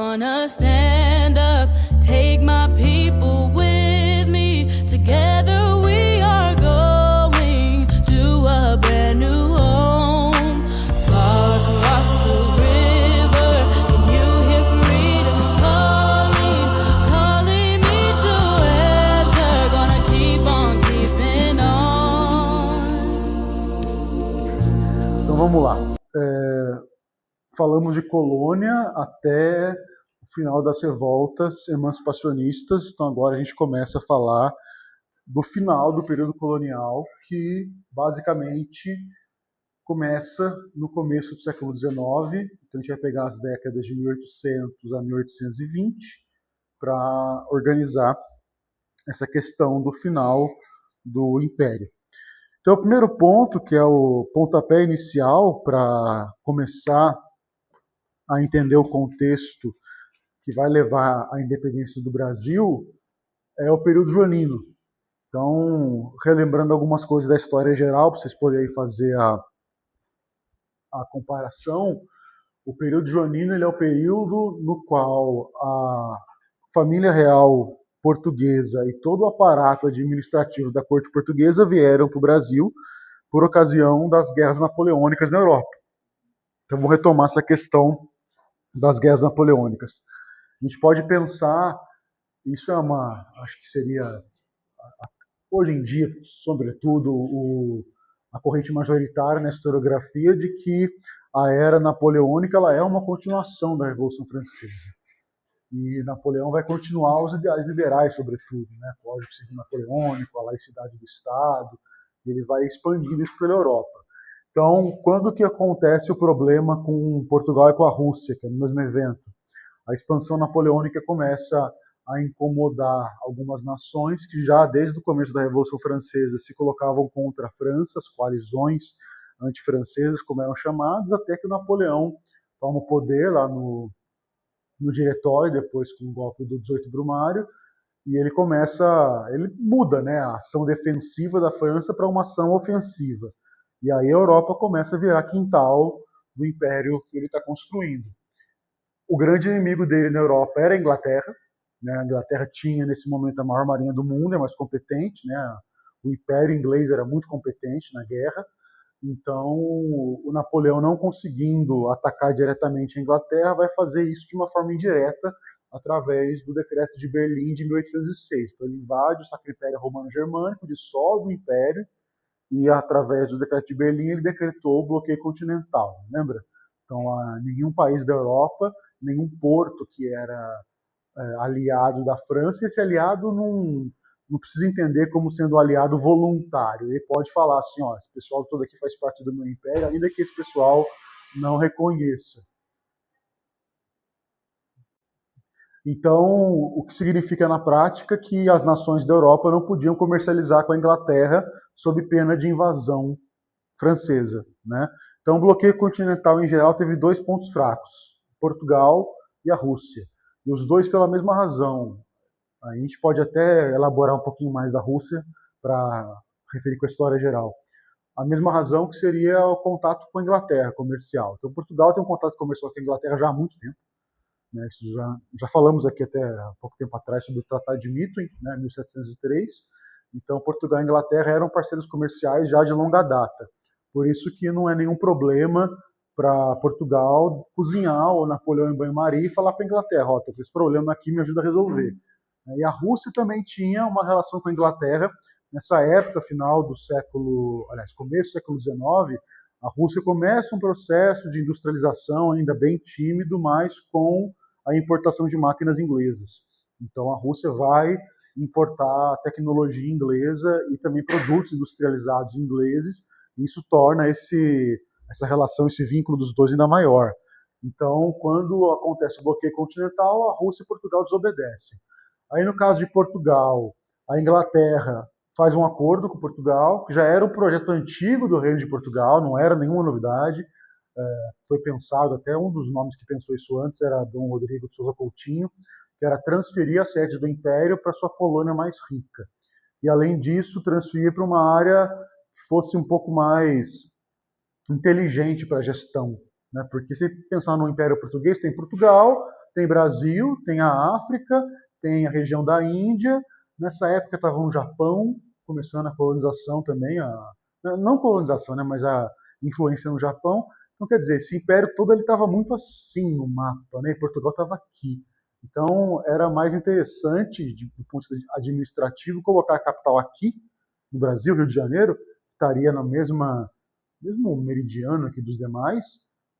gonna stand up, take my people with me. Together we are going to a brand new home. Far across the river, can you hear freedom calling, calling me to answer? Gonna keep on keeping on. Então vamos lá. Falamos de colônia até o final das revoltas emancipacionistas, então agora a gente começa a falar do final do período colonial, que basicamente começa no começo do século XIX, então a gente vai pegar as décadas de 1800 a 1820 para organizar essa questão do final do Império. Então o primeiro ponto, que é o pontapé inicial para começar a entender o contexto que vai levar à independência do Brasil, é o período joanino. Então, relembrando algumas coisas da história geral, para vocês poderem fazer a comparação, o período joanino ele é o período no qual a família real portuguesa e todo o aparato administrativo da corte portuguesa vieram para o Brasil por ocasião das guerras napoleônicas na Europa. Então, vou retomar essa questão das guerras napoleônicas. A gente pode pensar, isso acho que seria, hoje em dia, sobretudo, a corrente majoritária na historiografia de que a era napoleônica ela é uma continuação da Revolução Francesa. E Napoleão vai continuar os ideais liberais, sobretudo, né? O Código Civil Napoleônico, a laicidade do Estado, ele vai expandindo isso pela Europa. Então, quando que acontece o problema com Portugal e com a Rússia, que é no mesmo evento? A expansão napoleônica começa a incomodar algumas nações que já desde o começo da Revolução Francesa se colocavam contra a França, as coalizões antifrancesas, como eram chamadas, até que o Napoleão toma o poder lá no diretório, depois com o golpe do 18 Brumário, e ele muda, né, a ação defensiva da França para uma ação ofensiva. E aí a Europa começa a virar quintal do império que ele está construindo. O grande inimigo dele na Europa era a Inglaterra. Né? A Inglaterra tinha, nesse momento, a maior marinha do mundo, é mais competente. Né? O império inglês era muito competente na guerra. Então, o Napoleão, não conseguindo atacar diretamente a Inglaterra, vai fazer isso de uma forma indireta, através do Decreto de Berlim de 1806. Então, ele invade o Sacro Império Romano-Germânico, dissolve o império, e através do Decreto de Berlim ele decretou o bloqueio continental, lembra? Então, nenhum país da Europa, nenhum porto que era aliado da França, esse aliado não precisa entender como sendo um aliado voluntário. Ele pode falar assim, ó, esse pessoal todo aqui faz parte do meu império, ainda que esse pessoal não reconheça. Então, o que significa na prática que as nações da Europa não podiam comercializar com a Inglaterra sob pena de invasão francesa. Né? Então, o bloqueio continental em geral teve dois pontos fracos, Portugal e a Rússia. E os dois pela mesma razão. A gente pode até elaborar um pouquinho mais da Rússia para referir com a história geral. A mesma razão que seria o contato com a Inglaterra, comercial. Então, Portugal tem um contato comercial com a Inglaterra já há muito tempo. Né? Isso já falamos aqui até há pouco tempo atrás sobre o Tratado de Mitten, né, 1703. Então, Portugal e Inglaterra eram parceiros comerciais já de longa data. Por isso que não é nenhum problema para Portugal cozinhar o Napoleão em banho-maria e falar para a Inglaterra, ó, tô com esse problema aqui, me ajuda a resolver. E a Rússia também tinha uma relação com a Inglaterra. Nessa época, começo do século XIX, a Rússia começa um processo de industrialização ainda bem tímido, mas com a importação de máquinas inglesas. Então a Rússia vai importar tecnologia inglesa e também produtos industrializados ingleses, e isso torna essa relação, esse vínculo dos dois ainda maior. Então, quando acontece o bloqueio continental, a Rússia e Portugal desobedecem. Aí, no caso de Portugal, a Inglaterra faz um acordo com Portugal, que já era um projeto antigo do Reino de Portugal, não era nenhuma novidade. Foi pensado, até um dos nomes que pensou isso antes era Dom Rodrigo de Sousa Coutinho, que era transferir a sede do Império para sua colônia mais rica. E, além disso, transferir para uma área que fosse um pouco mais inteligente para a gestão. Né? Porque se pensar no Império Português, tem Portugal, tem Brasil, tem a África, tem a região da Índia. Nessa época estava no Japão, começando a colonização também, não colonização, né, mas a influência no Japão. Então, quer dizer, esse império todo ele estava muito assim no mapa, né? E Portugal estava aqui. Então, era mais interessante, do ponto de vista administrativo, colocar a capital aqui, no Brasil, Rio de Janeiro, que estaria no mesmo meridiano aqui dos demais,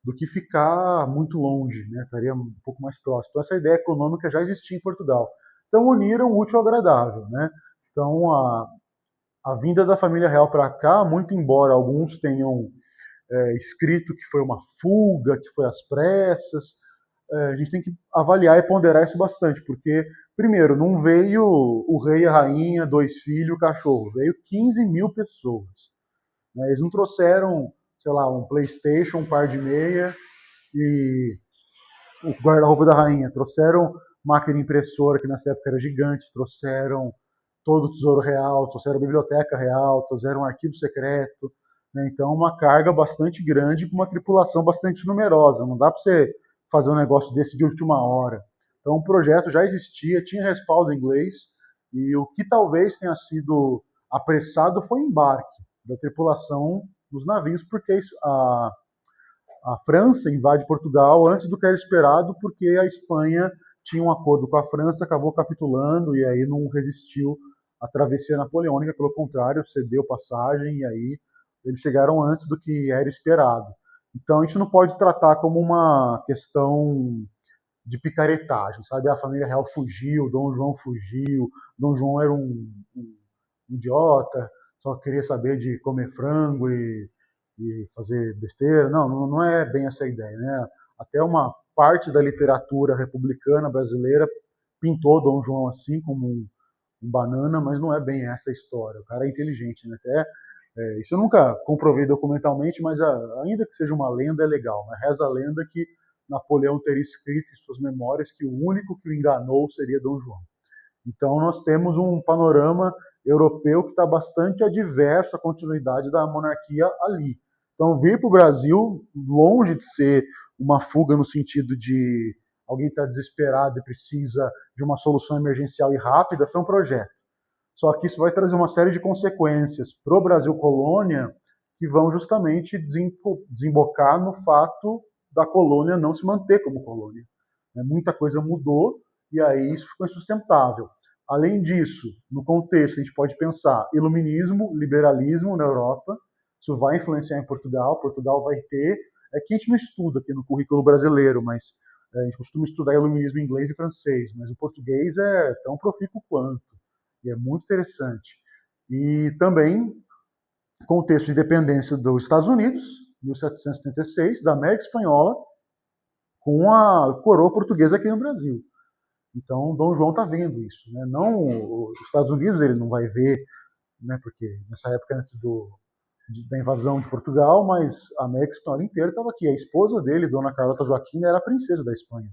do que ficar muito longe, né? Estaria um pouco mais próximo. Então, essa ideia econômica já existia em Portugal. Então, uniram o útil ao agradável, né? Então, a vinda da família real para cá, muito embora alguns tenham escrito que foi uma fuga, que foi às pressas, a gente tem que avaliar e ponderar isso bastante, porque, primeiro, não veio o rei, a rainha, 2 filhos, o cachorro, veio 15 mil pessoas. Né? Eles não trouxeram, sei lá, um PlayStation, um par de meia e o guarda-roupa da rainha, trouxeram máquina impressora, que nessa época era gigante, trouxeram todo o tesouro real, trouxeram a biblioteca real, trouxeram um arquivo secreto, né? Então uma carga bastante grande com uma tripulação bastante numerosa, não dá para você fazer um negócio desse de última hora. Então o projeto já existia, tinha respaldo inglês, e o que talvez tenha sido apressado foi o embarque da tripulação dos navios, porque a França invade Portugal antes do que era esperado, porque a Espanha tinha um acordo com a França, acabou capitulando e aí não resistiu à travessia napoleônica, pelo contrário, cedeu passagem e aí eles chegaram antes do que era esperado. Então a gente não pode tratar como uma questão de picaretagem, sabe? A família real fugiu, Dom João fugiu, Dom João era um idiota, só queria saber de comer frango e fazer besteira. Não é bem essa a ideia, né? Até uma parte da literatura republicana brasileira pintou Dom João assim, como um banana, mas não é bem essa a história. O cara é inteligente, né? Até, isso eu nunca comprovei documentalmente, mas ainda que seja uma lenda, é legal. Né? Reza a lenda que Napoleão teria escrito em suas memórias que o único que o enganou seria Dom João. Então nós temos um panorama europeu que está bastante adverso à continuidade da monarquia ali. Então vir para o Brasil, longe de ser uma fuga no sentido de alguém está desesperado e precisa de uma solução emergencial e rápida, foi um projeto. Só que isso vai trazer uma série de consequências para o Brasil colônia que vão justamente desembocar no fato da colônia não se manter como colônia. Muita coisa mudou e aí isso ficou insustentável. Além disso, no contexto, a gente pode pensar iluminismo, liberalismo na Europa, isso vai influenciar em Portugal, Portugal vai ter, que a gente não estuda aqui no currículo brasileiro, mas a gente costuma estudar iluminismo em inglês e francês, mas o português é tão profícuo quanto, e é muito interessante. E também contexto de dependência dos Estados Unidos, 1776, da América Espanhola, com a coroa portuguesa aqui no Brasil. Então, Dom João está vendo isso. Né? Não os Estados Unidos ele não vai ver, né, porque nessa época antes da invasão de Portugal, mas a América Espanhola inteira estava aqui. A esposa dele, Dona Carlota Joaquina, era a princesa da Espanha.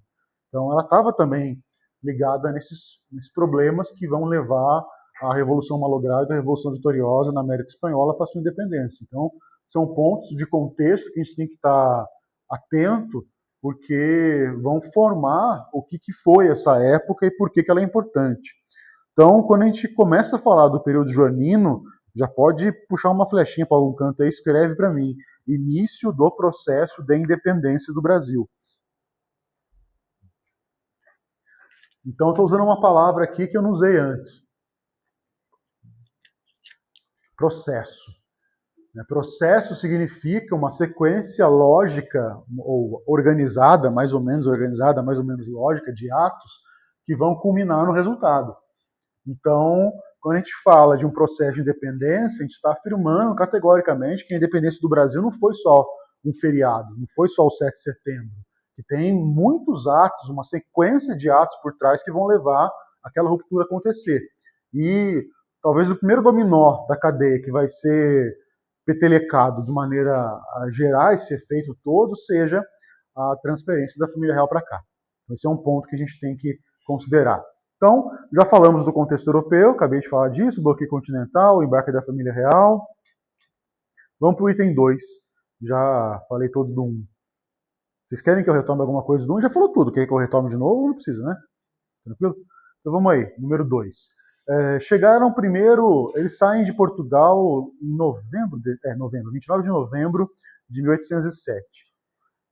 Então, ela estava também ligada nesses problemas que vão levar à Revolução Malograda, à Revolução Vitoriosa na América Espanhola para sua independência. Então, são pontos de contexto que a gente tem que estar atento, porque vão formar o que foi essa época e por que ela é importante. Então, quando a gente começa a falar do período joanino, já pode puxar uma flechinha para algum canto aí, escreve para mim, início do processo de independência do Brasil. Então, eu estou usando uma palavra aqui que eu não usei antes. Processo. Processo significa uma sequência lógica ou organizada, mais ou menos lógica, de atos que vão culminar no resultado. Então, quando a gente fala de um processo de independência, a gente está afirmando categoricamente que a independência do Brasil não foi só um feriado, não foi só o 7 de setembro, que tem muitos atos, uma sequência de atos por trás que vão levar aquela ruptura a acontecer. E talvez o primeiro dominó da cadeia que vai ser petelecado de maneira a gerar esse efeito todo seja a transferência da família real para cá. Esse é um ponto que a gente tem que considerar. Então, já falamos do contexto europeu, acabei de falar disso, bloqueio continental, o embarque da família real. Vamos para o item 2. Já falei todo de um Vocês querem que eu retome alguma coisa do 1? Já falou tudo. Quer que eu retome de novo? Não precisa, né? Tranquilo? Então vamos aí, número 2. Chegaram primeiro, eles saem de Portugal em novembro, 29 de novembro de 1807.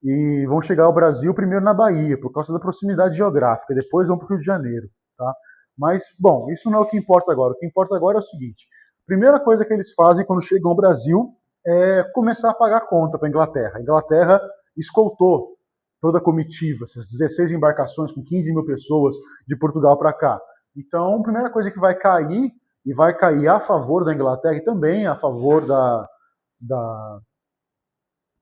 E vão chegar ao Brasil primeiro na Bahia, por causa da proximidade geográfica, depois vão para o Rio de Janeiro. Tá? Mas, bom, isso não é o que importa agora. O que importa agora é o seguinte: a primeira coisa que eles fazem quando chegam ao Brasil é começar a pagar conta para a Inglaterra. A Inglaterra escoltou toda a comitiva, essas 16 embarcações com 15 mil pessoas de Portugal para cá. Então, a primeira coisa que vai cair, e vai cair a favor da Inglaterra e também a favor da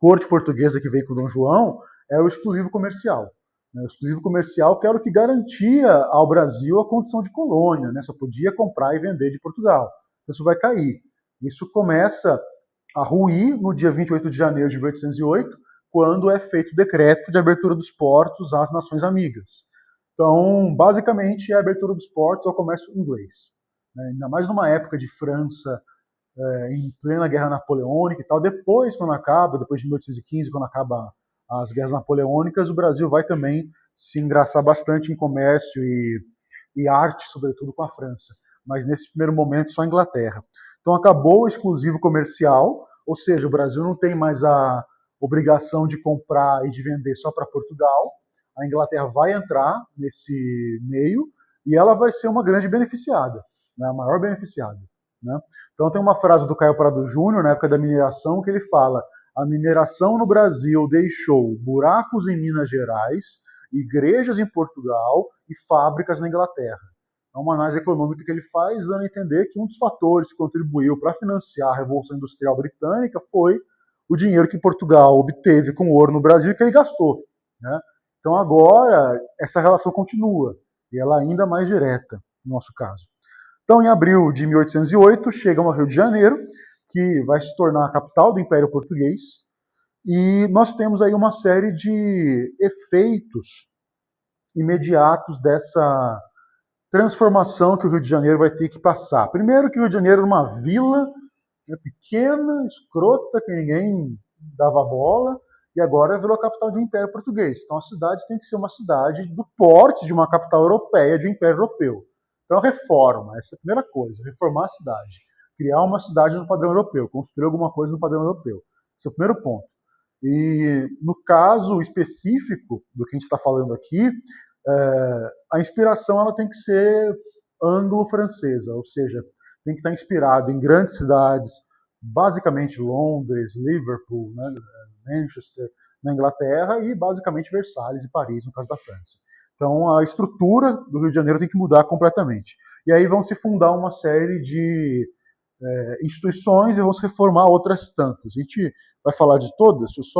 corte portuguesa que veio com o Dom João, é o exclusivo comercial. O exclusivo comercial que era o que garantia ao Brasil a condição de colônia, né? Só podia comprar e vender de Portugal. Então isso vai cair. Isso começa a ruir no dia 28 de janeiro de 1808, quando é feito o decreto de abertura dos portos às nações amigas. Então, basicamente, é a abertura dos portos ao comércio inglês. Ainda mais numa época de França, em plena Guerra Napoleônica e tal. Depois, depois de 1815, quando acaba as guerras napoleônicas, o Brasil vai também se engraçar bastante em comércio e arte, sobretudo com a França. Mas nesse primeiro momento, só a Inglaterra. Então acabou o exclusivo comercial, ou seja, o Brasil não tem mais a obrigação de comprar e de vender só para Portugal. A Inglaterra vai entrar nesse meio e ela vai ser uma grande beneficiada, né, a maior beneficiada. Né? Então tem uma frase do Caio Prado Júnior, na época da mineração, que ele fala: a mineração no Brasil deixou buracos em Minas Gerais, igrejas em Portugal e fábricas na Inglaterra. É uma análise econômica que ele faz, dando a entender que um dos fatores que contribuiu para financiar a Revolução Industrial Britânica foi o dinheiro que Portugal obteve com ouro no Brasil e que ele gastou. Né? Então agora essa relação continua, e ela é ainda mais direta, no nosso caso. Então, em abril de 1808, chegam ao Rio de Janeiro, que vai se tornar a capital do Império Português, e nós temos aí uma série de efeitos imediatos dessa transformação que o Rio de Janeiro vai ter que passar. Primeiro que o Rio de Janeiro era uma vila, né, pequena, escrota, que ninguém dava bola, e agora virou a capital de um Império Português. Então a cidade tem que ser uma cidade do porte de uma capital europeia, de um Império Europeu. Então, reforma, essa é a primeira coisa, reformar a cidade. Criar uma cidade no padrão europeu, construir alguma coisa no padrão europeu. Esse é o primeiro ponto. E, no caso específico do que a gente está falando aqui, a inspiração ela tem que ser anglo-francesa, ou seja, tem que estar inspirado em grandes cidades, basicamente Londres, Liverpool, né, Manchester, na Inglaterra, e basicamente Versalhes e Paris, no caso da França. Então a estrutura do Rio de Janeiro tem que mudar completamente. E aí vão se fundar uma série de instituições e vão se reformar outras tantas. A gente vai falar de todas, Isso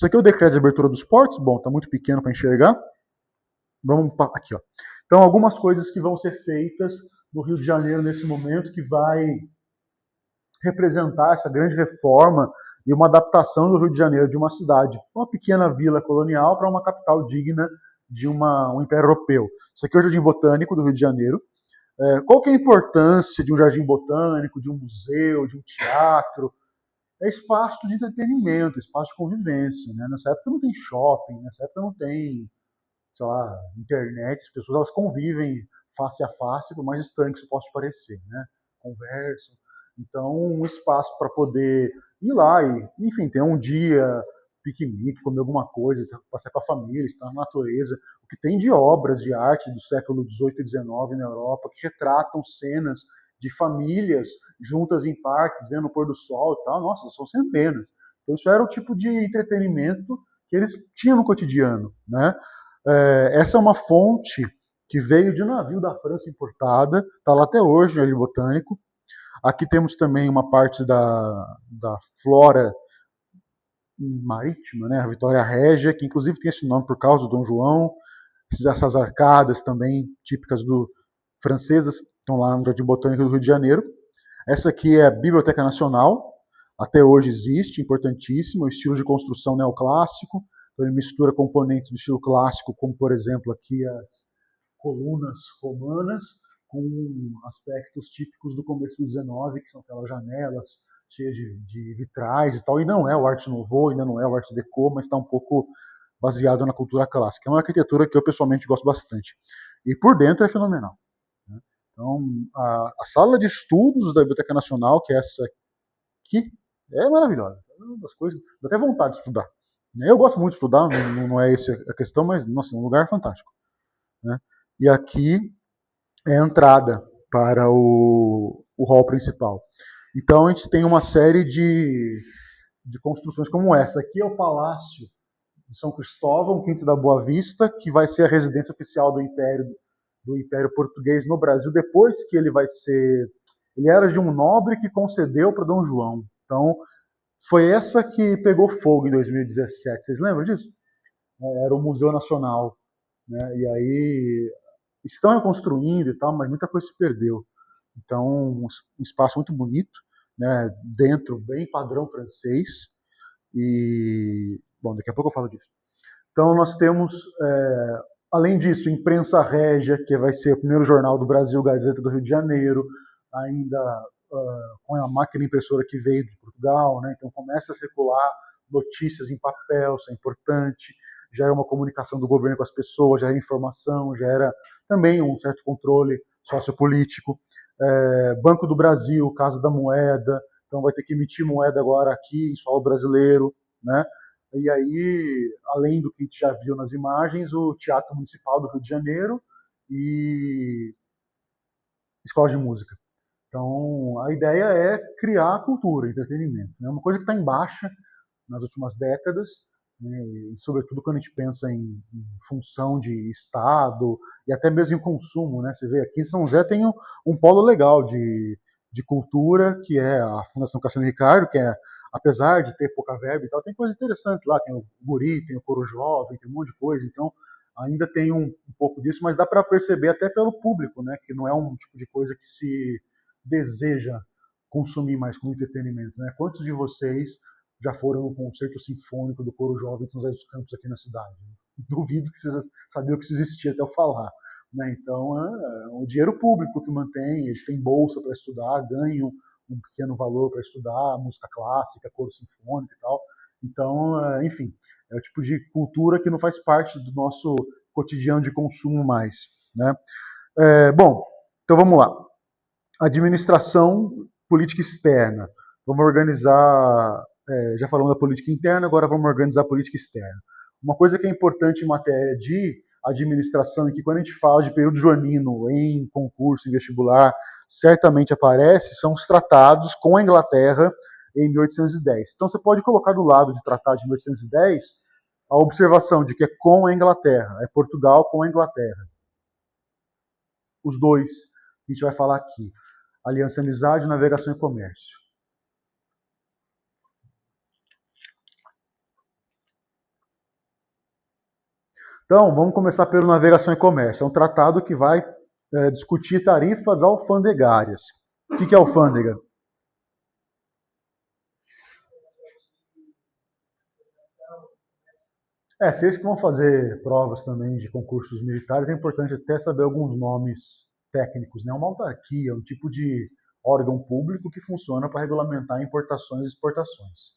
aqui é o decreto de abertura dos portos. Bom, está muito pequeno para enxergar. Vamos aqui, ó. Então algumas coisas que vão ser feitas no Rio de Janeiro nesse momento, que vai representar essa grande reforma e uma adaptação do Rio de Janeiro de uma cidade, uma pequena vila colonial, para uma capital digna de um império europeu. Isso aqui é o Jardim Botânico do Rio de Janeiro. Qual que é a importância de um jardim botânico, de um museu, de um teatro? É espaço de entretenimento, espaço de convivência. Né? Nessa época não tem shopping, nessa época não tem, sei lá, internet, as pessoas elas convivem face a face, por mais estranho que isso possa parecer. Né? Conversam. Então, um espaço para poder ir lá e, enfim, ter um dia, piquenique, comer alguma coisa, passar com a família, estar na natureza. O que tem de obras de arte do século XVIII e XIX na Europa, que retratam cenas de famílias juntas em parques, vendo o pôr do sol e tal, nossa, são centenas. Então, isso era o tipo de entretenimento que eles tinham no cotidiano. Né? Essa é uma fonte que veio de um navio da França importada, está lá até hoje, no Jardim Botânico. Aqui temos também uma parte da flora marítima, né? A Vitória Régia, que inclusive tem esse nome por causa do Dom João. Essas arcadas também típicas francesas estão lá no Jardim Botânico do Rio de Janeiro. Essa aqui é a Biblioteca Nacional, até hoje existe, importantíssimo, o estilo de construção neoclássico. Então ele mistura componentes do estilo clássico, como por exemplo aqui as colunas romanas, com aspectos típicos do começo do XIX, que são aquelas janelas cheia de vitrais e tal, e não é o Art Nouveau, ainda não é o Art Deco, mas está um pouco baseado na cultura clássica. É uma arquitetura que eu pessoalmente gosto bastante. E por dentro é fenomenal. Né? Então, a sala de estudos da Biblioteca Nacional, que é essa aqui, é maravilhosa. É uma das coisas, dá até vontade de estudar. Eu gosto muito de estudar, não é essa a questão, mas, nossa, é um lugar fantástico. Né? E aqui é a entrada para o hall principal. Então, a gente tem uma série de construções como essa. Aqui é o Palácio de São Cristóvão, Quinta da Boa Vista, que vai ser a residência oficial do Império Português no Brasil, depois que ele vai ser... Ele era de um nobre que concedeu para Dom João. Então, foi essa que pegou fogo em 2017. Vocês lembram disso? Era o Museu Nacional. Né? E aí estão construindo e tal, mas muita coisa se perdeu. Então, um espaço muito bonito, né? Dentro, bem padrão francês. E, bom, daqui a pouco eu falo disso. Então, nós temos, além disso, Imprensa Régia, que vai ser o primeiro jornal do Brasil, Gazeta do Rio de Janeiro, ainda com a máquina impressora que veio de Portugal, né? Então começa a circular notícias em papel, isso é importante, já é uma comunicação do governo com as pessoas, já era informação, já era também um certo controle sociopolítico. Banco do Brasil, Casa da Moeda, então vai ter que emitir moeda agora aqui em solo brasileiro, né? E aí, além do que a gente já viu nas imagens, o Teatro Municipal do Rio de Janeiro e escola de música. Então, a ideia é criar cultura, entretenimento. É uma coisa que está em baixa nas últimas décadas, né, e sobretudo quando a gente pensa em função de Estado e até mesmo em consumo. Né? Você vê aqui em São José tem um polo legal de cultura, que é a Fundação Cassiano Ricardo, que é, apesar de ter pouca verba e tal, tem coisas interessantes lá. Tem o Guri, tem o Coro Jovem, tem um monte de coisa. Então, ainda tem um pouco disso, mas dá para perceber até pelo público, né, que não é um tipo de coisa que se deseja consumir mais como entretenimento. Né? Quantos de vocês já foram no concerto sinfônico do Coro Jovem de São José dos Campos aqui na cidade? Duvido que vocês sabiam que isso existia até eu falar. Né? Então, é o dinheiro público que mantém, eles têm bolsa para estudar, ganham um pequeno valor para estudar, música clássica, coro sinfônico e tal. Então, enfim, é o tipo de cultura que não faz parte do nosso cotidiano de consumo mais. Né? Bom, então vamos lá. Administração política externa. Vamos organizar, já falamos da política interna, agora vamos organizar a política externa. Uma coisa que é importante em matéria de administração e que quando a gente fala de período joanino em concurso, em vestibular, certamente aparece, são os tratados com a Inglaterra em 1810. Então você pode colocar do lado de tratado de 1810 a observação de que é com a Inglaterra, é Portugal com a Inglaterra. Os dois a gente vai falar aqui. Aliança, Amizade, Navegação e Comércio. Então, vamos começar pelo Navegação e Comércio. É um tratado que vai discutir tarifas alfandegárias. O que é alfândega? Vocês que vão fazer provas também de concursos militares, é importante até saber alguns nomes técnicos. Né? Uma autarquia, um tipo de órgão público que funciona para regulamentar importações e exportações.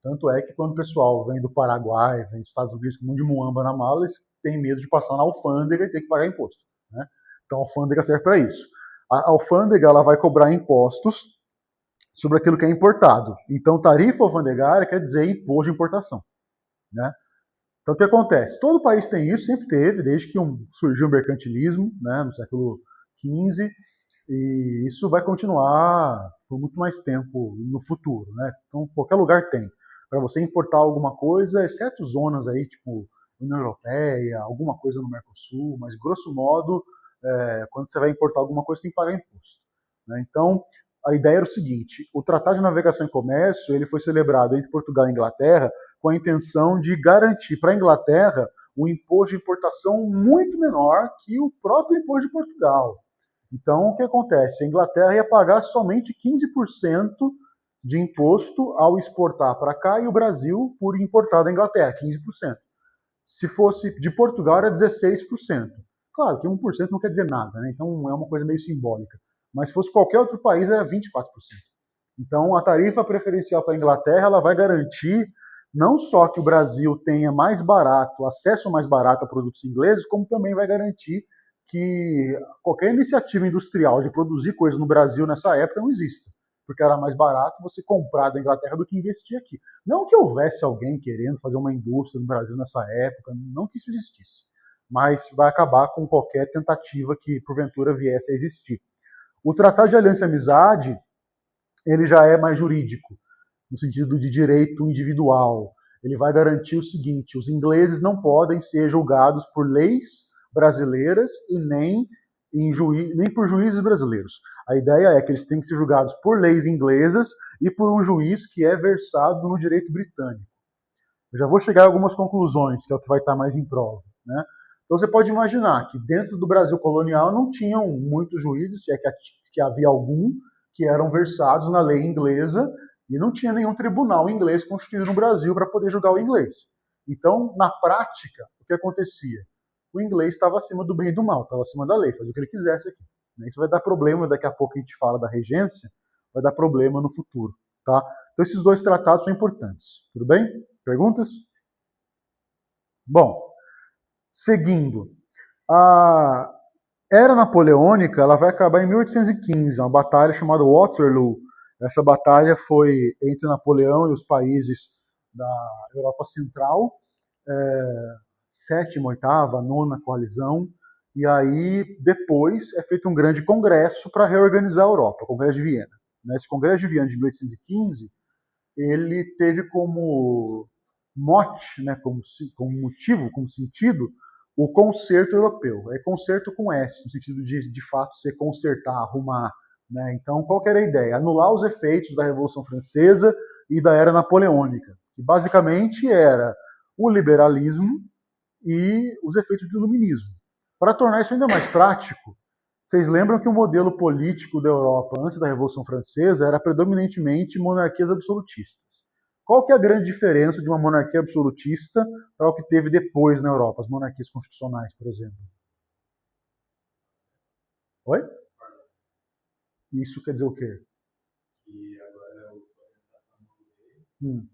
Tanto é que quando o pessoal vem do Paraguai, vem dos Estados Unidos com um monte de muamba na mala, eles têm medo de passar na alfândega e ter que pagar imposto. Né? Então a alfândega serve para isso. A alfândega ela vai cobrar impostos sobre aquilo que é importado. Então tarifa alfandegária quer dizer imposto de importação. Né? Então o que acontece? Todo país tem isso, sempre teve, desde que surgiu o mercantilismo, né, no século XV, e isso vai continuar por muito mais tempo no futuro. Né? Então qualquer lugar tem. Para você importar alguma coisa, exceto zonas aí, tipo União Europeia, alguma coisa no Mercosul, mas grosso modo, quando você vai importar alguma coisa, tem que pagar imposto. Né? Então, a ideia era o seguinte, o Tratado de Navegação e Comércio ele foi celebrado entre Portugal e Inglaterra com a intenção de garantir para a Inglaterra um imposto de importação muito menor que o próprio imposto de Portugal. Então, o que acontece? A Inglaterra ia pagar somente 15% de imposto ao exportar para cá e o Brasil por importar da Inglaterra, 15%. Se fosse de Portugal, era 16%. Claro que 1% não quer dizer nada, né? Então é uma coisa meio simbólica. Mas se fosse qualquer outro país, era 24%. Então, a tarifa preferencial para a Inglaterra ela vai garantir não só que o Brasil tenha mais barato, acesso mais barato a produtos ingleses, como também vai garantir que qualquer iniciativa industrial de produzir coisa no Brasil nessa época não exista, porque era mais barato você comprar da Inglaterra do que investir aqui. Não que houvesse alguém querendo fazer uma indústria no Brasil nessa época, não que isso existisse, mas vai acabar com qualquer tentativa que porventura viesse a existir. O Tratado de Aliança e Amizade, ele já é mais jurídico, no sentido de direito individual. Ele vai garantir o seguinte: os ingleses não podem ser julgados por leis brasileiras e nem por juízes brasileiros. A ideia é que eles têm que ser julgados por leis inglesas e por um juiz que é versado no direito britânico. Eu já vou chegar a algumas conclusões, que é o que vai estar mais em prova, né? Então você pode imaginar que dentro do Brasil colonial não tinham muitos juízes, se é que havia algum, que eram versados na lei inglesa, e não tinha nenhum tribunal inglês constituído no Brasil para poder julgar o inglês. Então, na prática, o que acontecia? O inglês estava acima do bem e do mal, estava acima da lei, fazia o que ele quisesse aqui. Isso vai dar problema, daqui a pouco a gente fala da regência, vai dar problema no futuro. Tá? Então, esses dois tratados são importantes. Tudo bem? Perguntas? Bom, seguindo. A era napoleônica ela vai acabar em 1815, uma batalha chamada Waterloo. Essa batalha foi entre Napoleão e os países da Europa Central, sétima, oitava, nona coalizão, e aí depois é feito um grande congresso para reorganizar a Europa, o Congresso de Viena. Esse Congresso de Viena de 1815, ele teve como mote, como motivo, como sentido, o concerto europeu. É concerto com S, no sentido de fato ser consertar, arrumar. Então, qual que era a ideia? Anular os efeitos da Revolução Francesa e da Era Napoleônica, que basicamente era o liberalismo e os efeitos do iluminismo. Para tornar isso ainda mais prático, vocês lembram que o modelo político da Europa antes da Revolução Francesa era predominantemente monarquias absolutistas. Qual que é a grande diferença de uma monarquia absolutista para o que teve depois na Europa, as monarquias constitucionais, por exemplo? Oi? Isso quer dizer o quê? Que agora é a orientação do rei,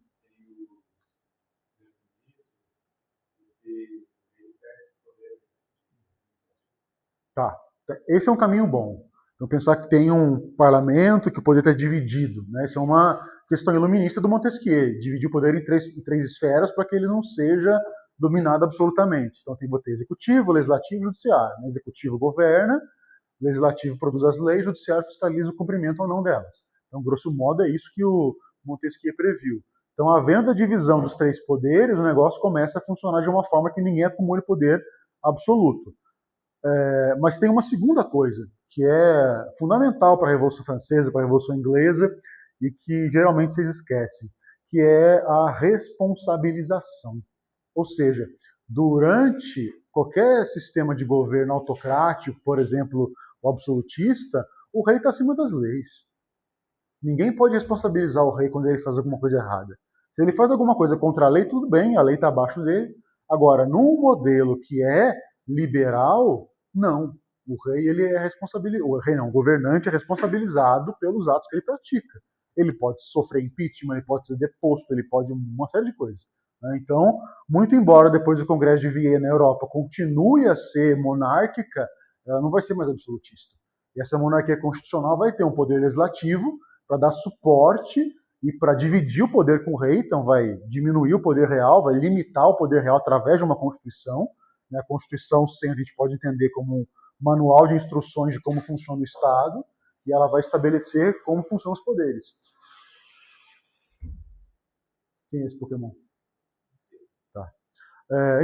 Tá. Esse é um caminho bom. Então, pensar que tem um parlamento, que o poder está dividido. Isso é uma questão iluminista do Montesquieu, dividir o poder em três esferas para que ele não seja dominado absolutamente. Então, tem o poder executivo, legislativo e judiciário. O executivo governa, o legislativo produz as leis, o judiciário fiscaliza o cumprimento ou não delas. Então, grosso modo, é isso que o Montesquieu previu. Então, havendo a divisão dos três poderes, o negócio começa a funcionar de uma forma que ninguém acumule poder absoluto. Mas tem uma segunda coisa, que é fundamental para a Revolução Francesa, para a Revolução Inglesa, e que geralmente vocês esquecem, que é a responsabilização. Ou seja, durante qualquer sistema de governo autocrático, por exemplo, o absolutista, o rei está acima das leis. Ninguém pode responsabilizar o rei quando ele faz alguma coisa errada. Se ele faz alguma coisa contra a lei, tudo bem, a lei está abaixo dele. Agora, num modelo que é liberal, não. O rei ele é o governante é responsabilizado pelos atos que ele pratica. Ele pode sofrer impeachment, ele pode ser deposto, ele pode uma série de coisas. Então, muito embora depois do Congresso de Viena a Europa continue a ser monárquica, ela não vai ser mais absolutista. E essa monarquia constitucional vai ter um poder legislativo para dar suporte e para dividir o poder com o rei, então vai diminuir o poder real, vai limitar o poder real através de uma Constituição. A Constituição sendo, a gente pode entender como um manual de instruções de como funciona o Estado, e ela vai estabelecer como funcionam os poderes. Quem é esse Pokémon? Tá.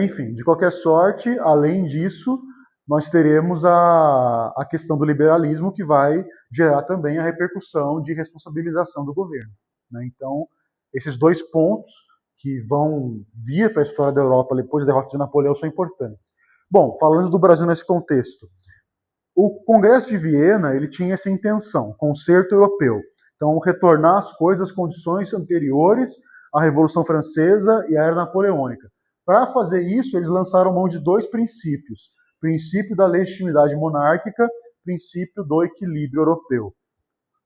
Enfim, de qualquer sorte, além disso, nós teremos a questão do liberalismo, que vai gerar também a repercussão de responsabilização do governo. Então, esses dois pontos que vão vir para a história da Europa depois da derrota de Napoleão são importantes. Bom, falando do Brasil nesse contexto, o Congresso de Viena ele tinha essa intenção, concerto europeu. Então, retornar as coisas às condições anteriores à Revolução Francesa e à Era Napoleônica. Para fazer isso, eles lançaram mão de dois princípios. Princípio da legitimidade monárquica, princípio do equilíbrio europeu.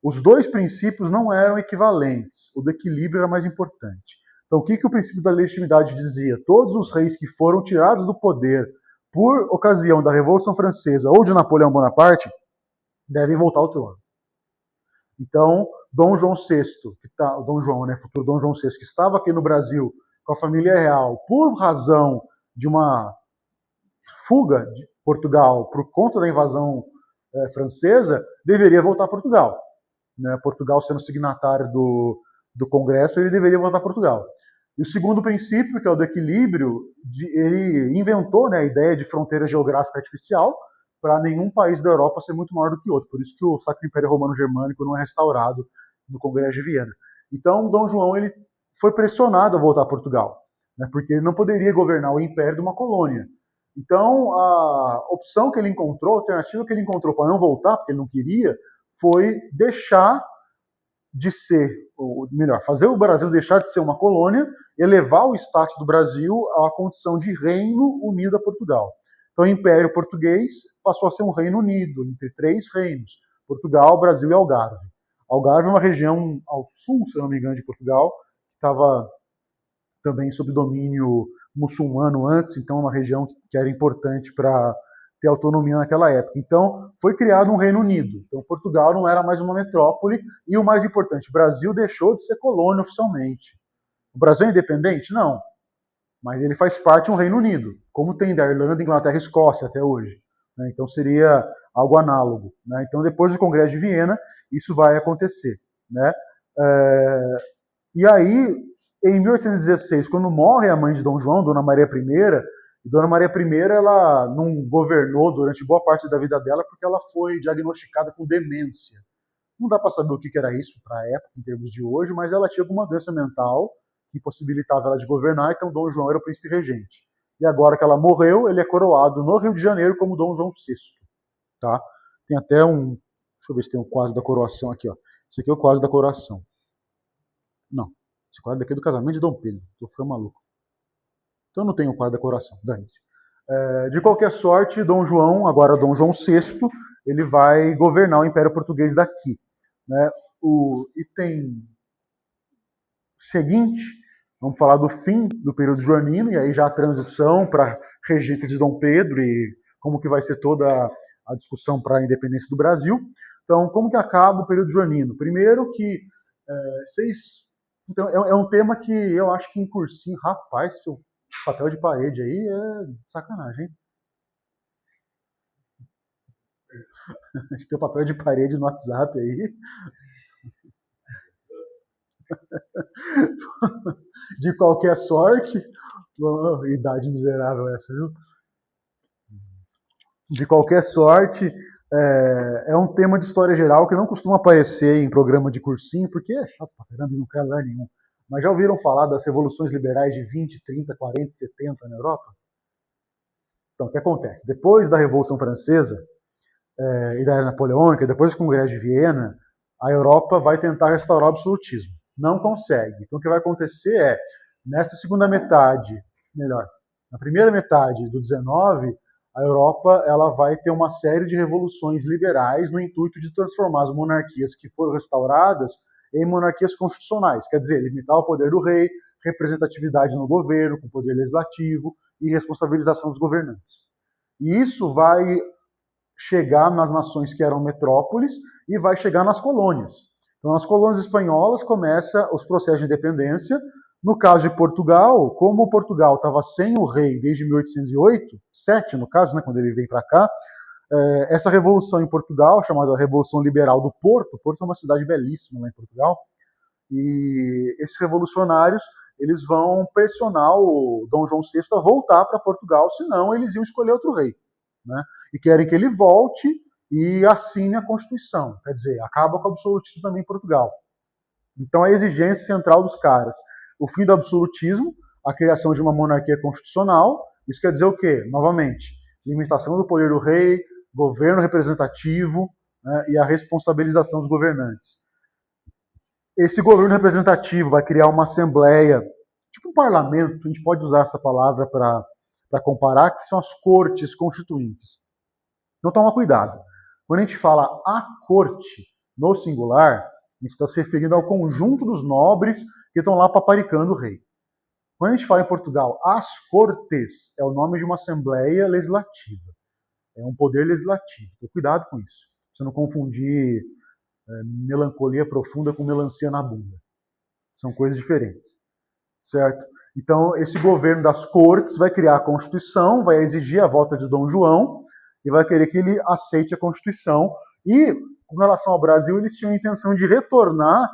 os dois princípios não eram equivalentes, o do equilíbrio era mais importante. Então, o que o princípio da legitimidade dizia? Todos os reis que foram tirados do poder por ocasião da Revolução Francesa ou de Napoleão Bonaparte devem voltar ao trono. Então, Dom João VI, Dom João, né, futuro Dom João VI, que estava aqui no Brasil com a família real por razão de uma fuga de Portugal por conta da invasão francesa, deveria voltar a Portugal. Né? Portugal sendo signatário do Congresso, ele deveria voltar a Portugal. E o segundo princípio, que é o do equilíbrio, ele inventou, né, a ideia de fronteira geográfica artificial para nenhum país da Europa ser muito maior do que outro. Por isso que o Sacro Império Romano Germânico não é restaurado no Congresso de Viena. Então, Dom João ele foi pressionado a voltar a Portugal, né, porque ele não poderia governar o império de uma colônia. Então, a opção que ele encontrou, a alternativa que ele encontrou para não voltar, porque ele não queria, foi deixar de ser, ou melhor, fazer o Brasil deixar de ser uma colônia, elevar o status do Brasil à condição de Reino Unido a Portugal. Então, o Império Português passou a ser um Reino Unido, entre 3 reinos, Portugal, Brasil e Algarve. Algarve é uma região ao sul, se não me engano, de Portugal, que estava também sob domínio muçulmano antes, então é uma região que era importante para ter autonomia naquela época. Então, foi criado um Reino Unido. Então, Portugal não era mais uma metrópole e, o mais importante, o Brasil deixou de ser colônia oficialmente. O Brasil é independente? Não. Mas ele faz parte de um Reino Unido, como tem da Irlanda, Inglaterra e Escócia até hoje. Né? Então, seria algo análogo. Né? Então, depois do Congresso de Viena, isso vai acontecer. Né? E aí, em 1816, quando morre a mãe de Dom João, Dona Maria I, Dona Maria I ela não governou durante boa parte da vida dela porque ela foi diagnosticada com demência. Não dá para saber o que era isso para a época, em termos de hoje, mas ela tinha alguma doença mental que impossibilitava ela de governar, então Dom João era o príncipe regente. E agora que ela morreu, ele é coroado no Rio de Janeiro como Dom João VI. Tá? Tem até um... Deixa eu ver se tem um quadro da coroação aqui. Ó. Esse aqui é o quadro da coroação. Não, esse quadro daqui é do casamento de Dom Pedro. Estou ficando maluco. Então não tem o quadro da coroação, dane-se. De qualquer sorte, Dom João, agora Dom João VI, ele vai governar o Império Português daqui. Né? O item seguinte, vamos falar do fim do período joanino, e aí já a transição para regência de Dom Pedro e como que vai ser toda a discussão para a independência do Brasil. Então, como que acaba o período joanino? Primeiro que então, é um tema que eu acho que em cursinho, rapaz, seu papel de parede aí é sacanagem, hein? A gente tem o papel de parede no WhatsApp aí. De qualquer sorte, idade miserável essa, viu? De qualquer sorte, é um tema de história geral que não costuma aparecer em programa de cursinho, porque é chato pra caramba e não quer lugar nenhum. Mas já ouviram falar das revoluções liberais de 20, 30, 40, 70 na Europa? Então, o que acontece? Depois da Revolução Francesa e da Era Napoleônica, depois do Congresso de Viena, a Europa vai tentar restaurar o absolutismo. Não consegue. Então, o que vai acontecer é, nessa segunda metade, melhor, na primeira metade do 19, a Europa ela vai ter uma série de revoluções liberais no intuito de transformar as monarquias que foram restauradas em monarquias constitucionais, quer dizer, limitar o poder do rei, representatividade no governo, com poder legislativo e responsabilização dos governantes. E isso vai chegar nas nações que eram metrópoles e vai chegar nas colônias. Então, nas colônias espanholas começa os processos de independência. No caso de Portugal, como Portugal estava sem o rei desde 1808, 7 no caso, né, quando ele vem para cá, essa revolução em Portugal, chamada Revolução Liberal do Porto, Porto é uma cidade belíssima lá em Portugal, e esses revolucionários eles vão pressionar o Dom João VI a voltar para Portugal, senão eles iam escolher outro rei. Né? E querem que ele volte e assine a Constituição, quer dizer, acaba com o absolutismo também em Portugal. Então a exigência central dos caras, o fim do absolutismo, a criação de uma monarquia constitucional, isso quer dizer o quê? Novamente, limitação do poder do rei, governo representativo, né, e a responsabilização dos governantes. Esse governo representativo vai criar uma assembleia, tipo um parlamento, a gente pode usar essa palavra para comparar, que são as cortes constituintes. Então toma cuidado. Quando a gente fala a corte, no singular, a gente está se referindo ao conjunto dos nobres que estão lá paparicando o rei. Quando a gente fala em Portugal, as Cortes é o nome de uma assembleia legislativa. É um poder legislativo. Então, cuidado com isso. Você não confundir melancolia profunda com melancia na bunda. São coisas diferentes. Certo? Então, esse governo das Cortes vai criar a Constituição, vai exigir a volta de Dom João e vai querer que ele aceite a Constituição. E, com relação ao Brasil, eles tinham a intenção de retornar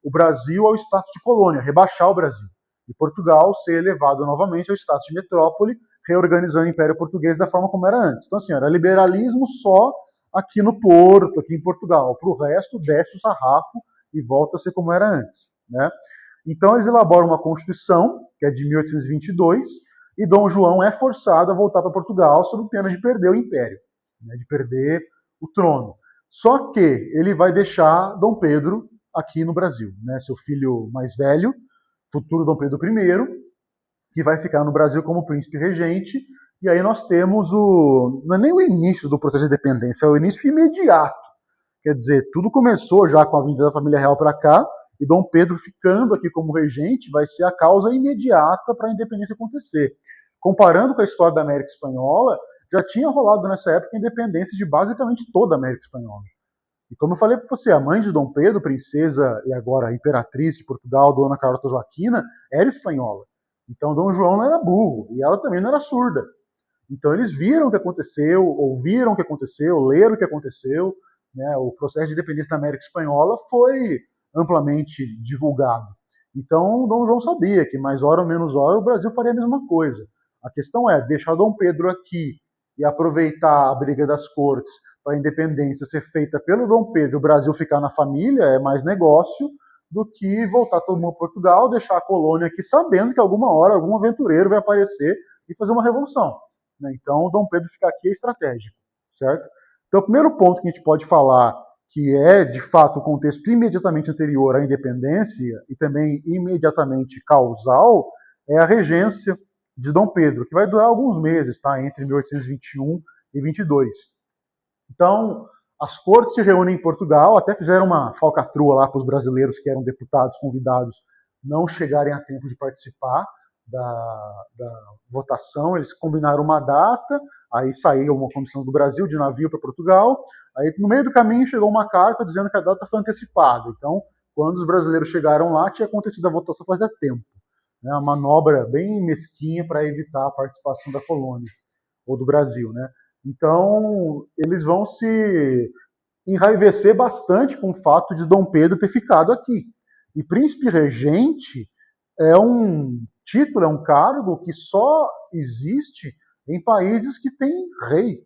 o Brasil ao status de colônia, rebaixar o Brasil. E Portugal ser elevado novamente ao status de metrópole, reorganizando o Império Português da forma como era antes. Então, assim, era liberalismo só aqui no Porto, aqui em Portugal. Para o resto, desce o sarrafo e volta a ser como era antes, né? Então, eles elaboram uma Constituição, que é de 1822, e Dom João é forçado a voltar para Portugal sob pena de perder o Império, né, de perder o trono. Só que ele vai deixar Dom Pedro aqui no Brasil, né, seu filho mais velho, futuro Dom Pedro I, que vai ficar no Brasil como príncipe regente, e aí nós temos não é nem o início do processo de independência, é o início imediato. Quer dizer, tudo começou já com a vinda da família real para cá, e Dom Pedro ficando aqui como regente vai ser a causa imediata para a independência acontecer. Comparando com a história da América Espanhola, já tinha rolado nessa época a independência de basicamente toda a América Espanhola. E como eu falei para você, a mãe de Dom Pedro, princesa e agora imperatriz de Portugal, Dona Carlota Joaquina, era espanhola. Então Dom João não era burro, e ela também não era surda. Então eles viram o que aconteceu, ouviram o que aconteceu, leram o que aconteceu, né? O processo de independência da América Espanhola foi amplamente divulgado. Então, Dom João sabia que mais hora ou menos hora o Brasil faria a mesma coisa. A questão é deixar Dom Pedro aqui e aproveitar a briga das cortes para a independência ser feita pelo Dom Pedro e o Brasil ficar na família é mais negócio do que voltar todo mundo para Portugal, deixar a colônia aqui sabendo que alguma hora algum aventureiro vai aparecer e fazer uma revolução. Então, Dom Pedro ficar aqui é estratégico, certo? Então, o primeiro ponto que a gente pode falar que é, de fato, o contexto imediatamente anterior à independência e também imediatamente causal, é a regência de Dom Pedro, que vai durar alguns meses, tá? Entre 1821 e 22. Então, as cortes se reúnem em Portugal, até fizeram uma falcatrua lá para os brasileiros que eram deputados convidados não chegarem a tempo de participar da votação. Eles combinaram uma data, aí saiu uma comissão do Brasil de navio para Portugal, aí no meio do caminho chegou uma carta dizendo que a data foi antecipada. Então, quando os brasileiros chegaram lá, tinha acontecido a votação fazia tempo. Né? Uma manobra bem mesquinha para evitar a participação da colônia, ou do Brasil. Né? Então, eles vão se enraivecer bastante com o fato de Dom Pedro ter ficado aqui. E príncipe regente é um título, é um cargo que só existe em países que têm rei,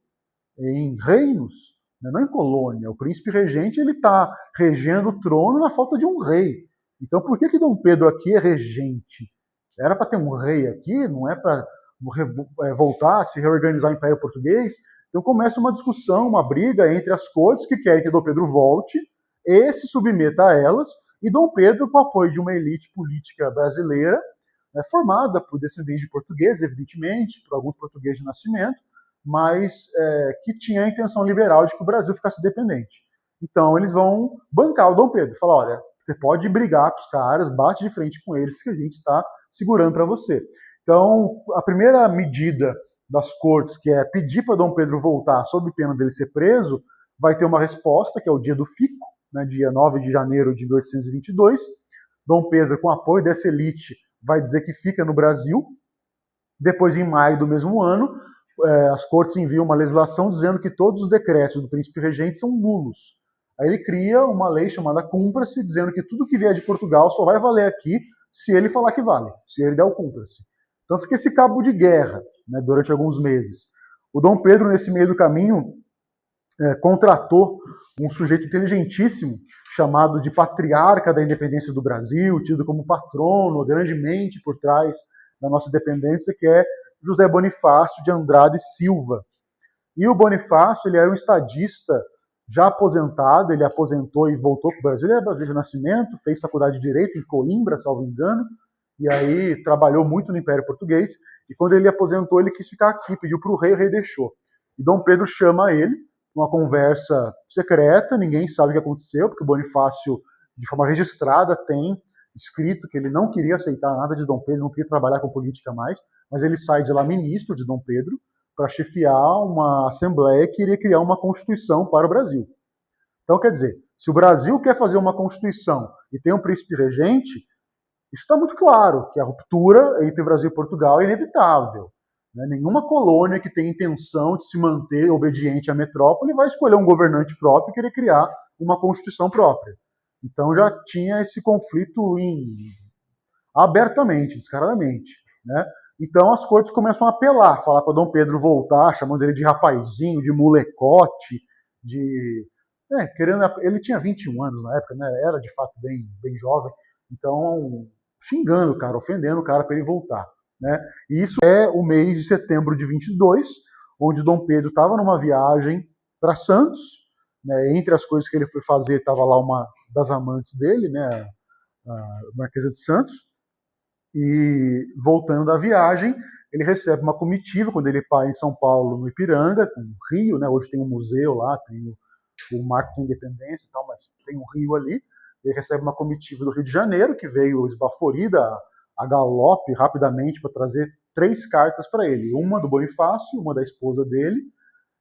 em reinos, não em colônia. O príncipe regente ele está regendo o trono na falta de um rei. Então por que Dom Pedro aqui é regente? Era para ter um rei aqui, não é para voltar, se reorganizar o Império Português? Então começa uma discussão, uma briga entre as cortes que querem que Dom Pedro volte e se submeta a elas, e Dom Pedro, com o apoio de uma elite política brasileira, formada por descendentes de portugueses, evidentemente, por alguns portugueses de nascimento, mas que tinha a intenção liberal de que o Brasil ficasse dependente. Então eles vão bancar o Dom Pedro, falar, olha, você pode brigar com os caras, bate de frente com eles que a gente está segurando para você. Então a primeira medida das cortes, que é pedir para Dom Pedro voltar sob pena dele ser preso, vai ter uma resposta, que é o dia do fico, né, dia 9 de janeiro de 1822. Dom Pedro, com apoio dessa elite, vai dizer que fica no Brasil. Depois, em maio do mesmo ano, as cortes enviam uma legislação dizendo que todos os decretos do príncipe regente são nulos. Aí ele cria uma lei chamada Cúmplice, dizendo que tudo que vier de Portugal só vai valer aqui se ele falar que vale, se ele der o cúmplice. Então fica esse cabo de guerra, né, durante alguns meses. O Dom Pedro, nesse meio do caminho, contratou um sujeito inteligentíssimo, chamado de patriarca da independência do Brasil, tido como patrono, grandemente por trás da nossa independência, que é José Bonifácio de Andrade Silva. E o Bonifácio, ele era um estadista já aposentado, ele aposentou e voltou para o Brasil, ele era brasileiro de nascimento, fez faculdade de Direito em Coimbra, salvo engano, e aí trabalhou muito no Império Português, e quando ele aposentou, ele quis ficar aqui, pediu para o rei deixou. E Dom Pedro chama ele, uma conversa secreta, ninguém sabe o que aconteceu, porque o Bonifácio, de forma registrada, tem escrito que ele não queria aceitar nada de Dom Pedro, não queria trabalhar com política mais, mas ele sai de lá ministro de Dom Pedro para chefiar uma assembleia que iria criar uma constituição para o Brasil. Então, quer dizer, se o Brasil quer fazer uma constituição e tem um príncipe regente, isso está muito claro, que a ruptura entre Brasil e Portugal é inevitável. Nenhuma colônia que tenha intenção de se manter obediente à metrópole vai escolher um governante próprio e querer criar uma constituição própria. Então já tinha esse conflito abertamente, descaradamente. Né? Então as cortes começam a apelar, falar para Dom Pedro voltar, chamando ele de rapazinho, de molecote, ele tinha 21 anos na época, né? Era de fato bem jovem, então xingando o cara, ofendendo o cara para ele voltar. Né? E isso é o mês de setembro de 22, onde Dom Pedro estava numa viagem para Santos, né? Entre as coisas que ele foi fazer estava lá uma das amantes dele, né? A Marquesa de Santos, e voltando da viagem, ele recebe uma comitiva quando ele para em São Paulo, no Ipiranga, no Rio, né? Hoje tem um museu lá, tem o Marco da Independência e tal, mas tem um rio ali. Ele recebe uma comitiva do Rio de Janeiro, que veio esbaforida a galope rapidamente para trazer 3 cartas para ele. Uma do Bonifácio, uma da esposa dele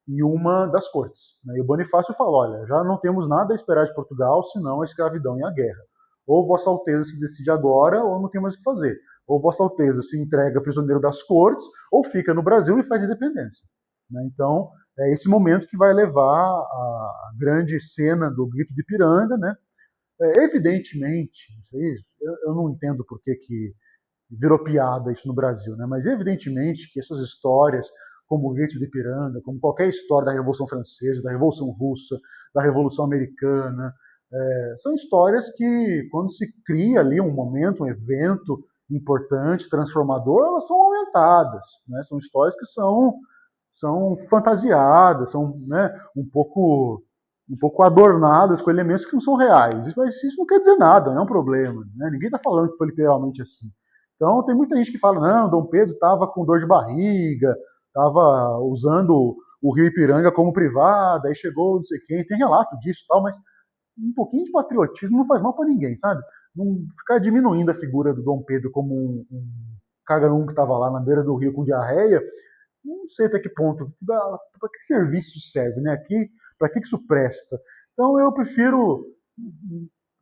e uma das cortes. E o Bonifácio fala, olha, já não temos nada a esperar de Portugal, senão a escravidão e a guerra. Ou Vossa Alteza se decide agora, ou não tem mais o que fazer. Ou Vossa Alteza se entrega prisioneiro das cortes, ou fica no Brasil e faz independência. Então, é esse momento que vai levar a grande cena do Grito de Ipiranga. Né? Evidentemente, eu não entendo por que virou piada isso no Brasil, né? Mas evidentemente que essas histórias, como o Grito de Ipiranga, como qualquer história da Revolução Francesa, da Revolução Russa, da Revolução Americana, são histórias que, quando se cria ali um momento, um evento importante, transformador, elas são aumentadas. Né? São histórias que são fantasiadas, são, né, um pouco adornadas com elementos que não são reais. Mas isso não quer dizer nada, não é um problema. Né? Ninguém está falando que foi literalmente assim. Então tem muita gente que fala, não, Dom Pedro estava com dor de barriga, estava usando o Rio Ipiranga como privada, aí chegou não sei quem, tem relato disso e tal, mas um pouquinho de patriotismo não faz mal para ninguém, sabe? Não ficar diminuindo a figura do Dom Pedro como um cagalhão que estava lá na beira do rio com diarreia, não sei até que ponto, para que serviço isso serve, né? Para que isso presta? Então eu prefiro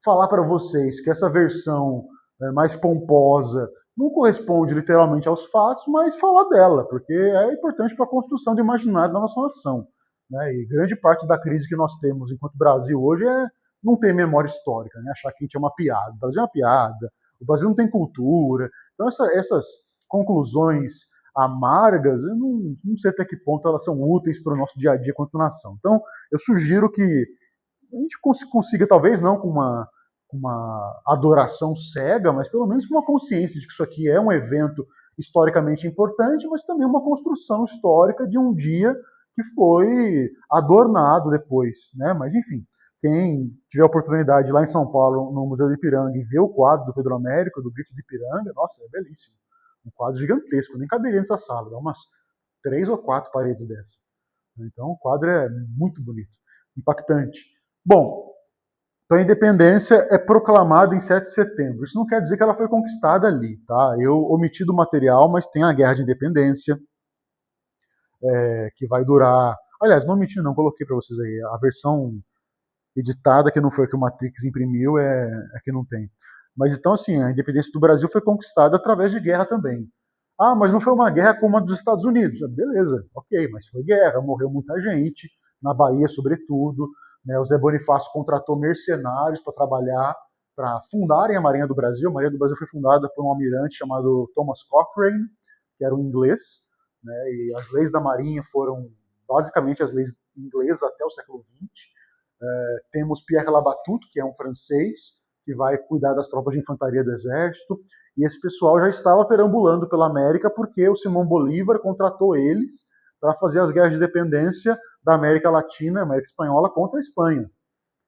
falar para vocês que essa versão mais pomposa não corresponde literalmente aos fatos, mas falar dela, porque é importante para a construção do imaginário da nossa nação. Né? E grande parte da crise que nós temos enquanto Brasil hoje é não ter memória histórica, né? Achar que a gente é uma piada. O Brasil é uma piada, o Brasil não tem cultura. Então essas conclusões amargas, eu não sei até que ponto elas são úteis para o nosso dia a dia quanto nação. Então eu sugiro que a gente consiga, talvez não com uma adoração cega, mas pelo menos com uma consciência de que isso aqui é um evento historicamente importante, mas também uma construção histórica de um dia que foi adornado depois. Né? Mas, enfim, quem tiver a oportunidade lá em São Paulo, no Museu do Ipiranga, e ver o quadro do Pedro Américo, do Grito de Ipiranga, nossa, é belíssimo. Um quadro gigantesco, nem caberia nessa sala, dá umas 3 ou 4 paredes dessa. Então o quadro é muito bonito, impactante. Bom, então a independência é proclamada em 7 de setembro. Isso não quer dizer que ela foi conquistada ali, tá? Eu omiti do material, mas tem a Guerra de Independência, que vai durar... Aliás, não omiti não, coloquei para vocês aí. A versão editada, que não foi a que o Matrix imprimiu, é que não tem. Mas então, assim, a independência do Brasil foi conquistada através de guerra também. Ah, mas não foi uma guerra como a dos Estados Unidos. Beleza, ok, mas foi guerra, morreu muita gente, na Bahia sobretudo. Né, o Zé Bonifácio contratou mercenários para trabalhar, para fundarem a Marinha do Brasil. A Marinha do Brasil foi fundada por um almirante chamado Thomas Cochrane, que era um inglês, né, e as leis da Marinha foram basicamente as leis inglesas até o século XX. Temos Pierre Labatut, que é um francês, que vai cuidar das tropas de infantaria do exército, e esse pessoal já estava perambulando pela América porque o Simão Bolívar contratou eles para fazer as guerras de independência da América Latina, América Espanhola, contra a Espanha.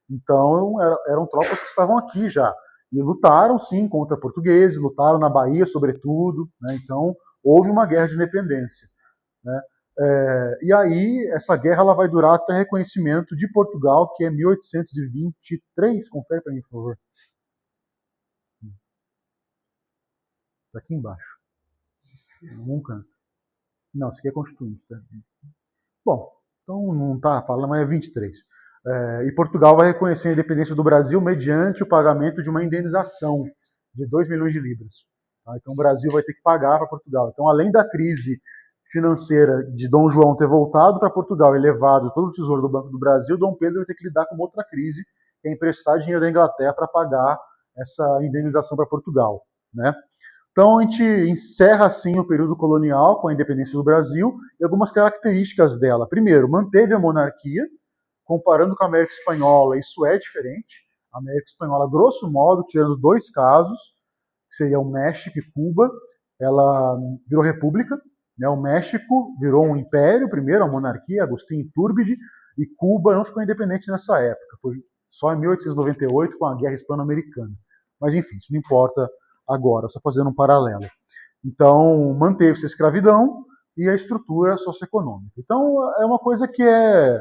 Então eram tropas que estavam aqui já, e lutaram sim contra portugueses, lutaram na Bahia sobretudo, né? Então houve uma guerra de independência. Né? E aí, essa guerra ela vai durar até reconhecimento de Portugal, que é 1823. Confere para mim, por favor. Está aqui embaixo. Num canto. Não, isso aqui é Constituinte. Tá? Bom, então não está falando, mas é 23. E Portugal vai reconhecer a independência do Brasil mediante o pagamento de uma indenização de 2 milhões de libras. Tá? Então o Brasil vai ter que pagar para Portugal. Então, além da crise financeira de Dom João ter voltado para Portugal e levado todo o tesouro do Banco do Brasil, Dom Pedro vai ter que lidar com outra crise, que é emprestar dinheiro da Inglaterra para pagar essa indenização para Portugal. Né? Então a gente encerra assim o período colonial com a independência do Brasil e algumas características dela. Primeiro, manteve a monarquia, comparando com a América Espanhola, isso é diferente. A América Espanhola, grosso modo, tirando 2 casos, que seria o México e Cuba, ela virou república. Né? O México virou um império, primeiro a monarquia, Agustín Iturbide, e Cuba não ficou independente nessa época. Foi só em 1898 com a Guerra Hispano-Americana. Mas enfim, isso não importa agora, só fazendo um paralelo. Então, manteve-se a escravidão e a estrutura socioeconômica. Então, é uma coisa que é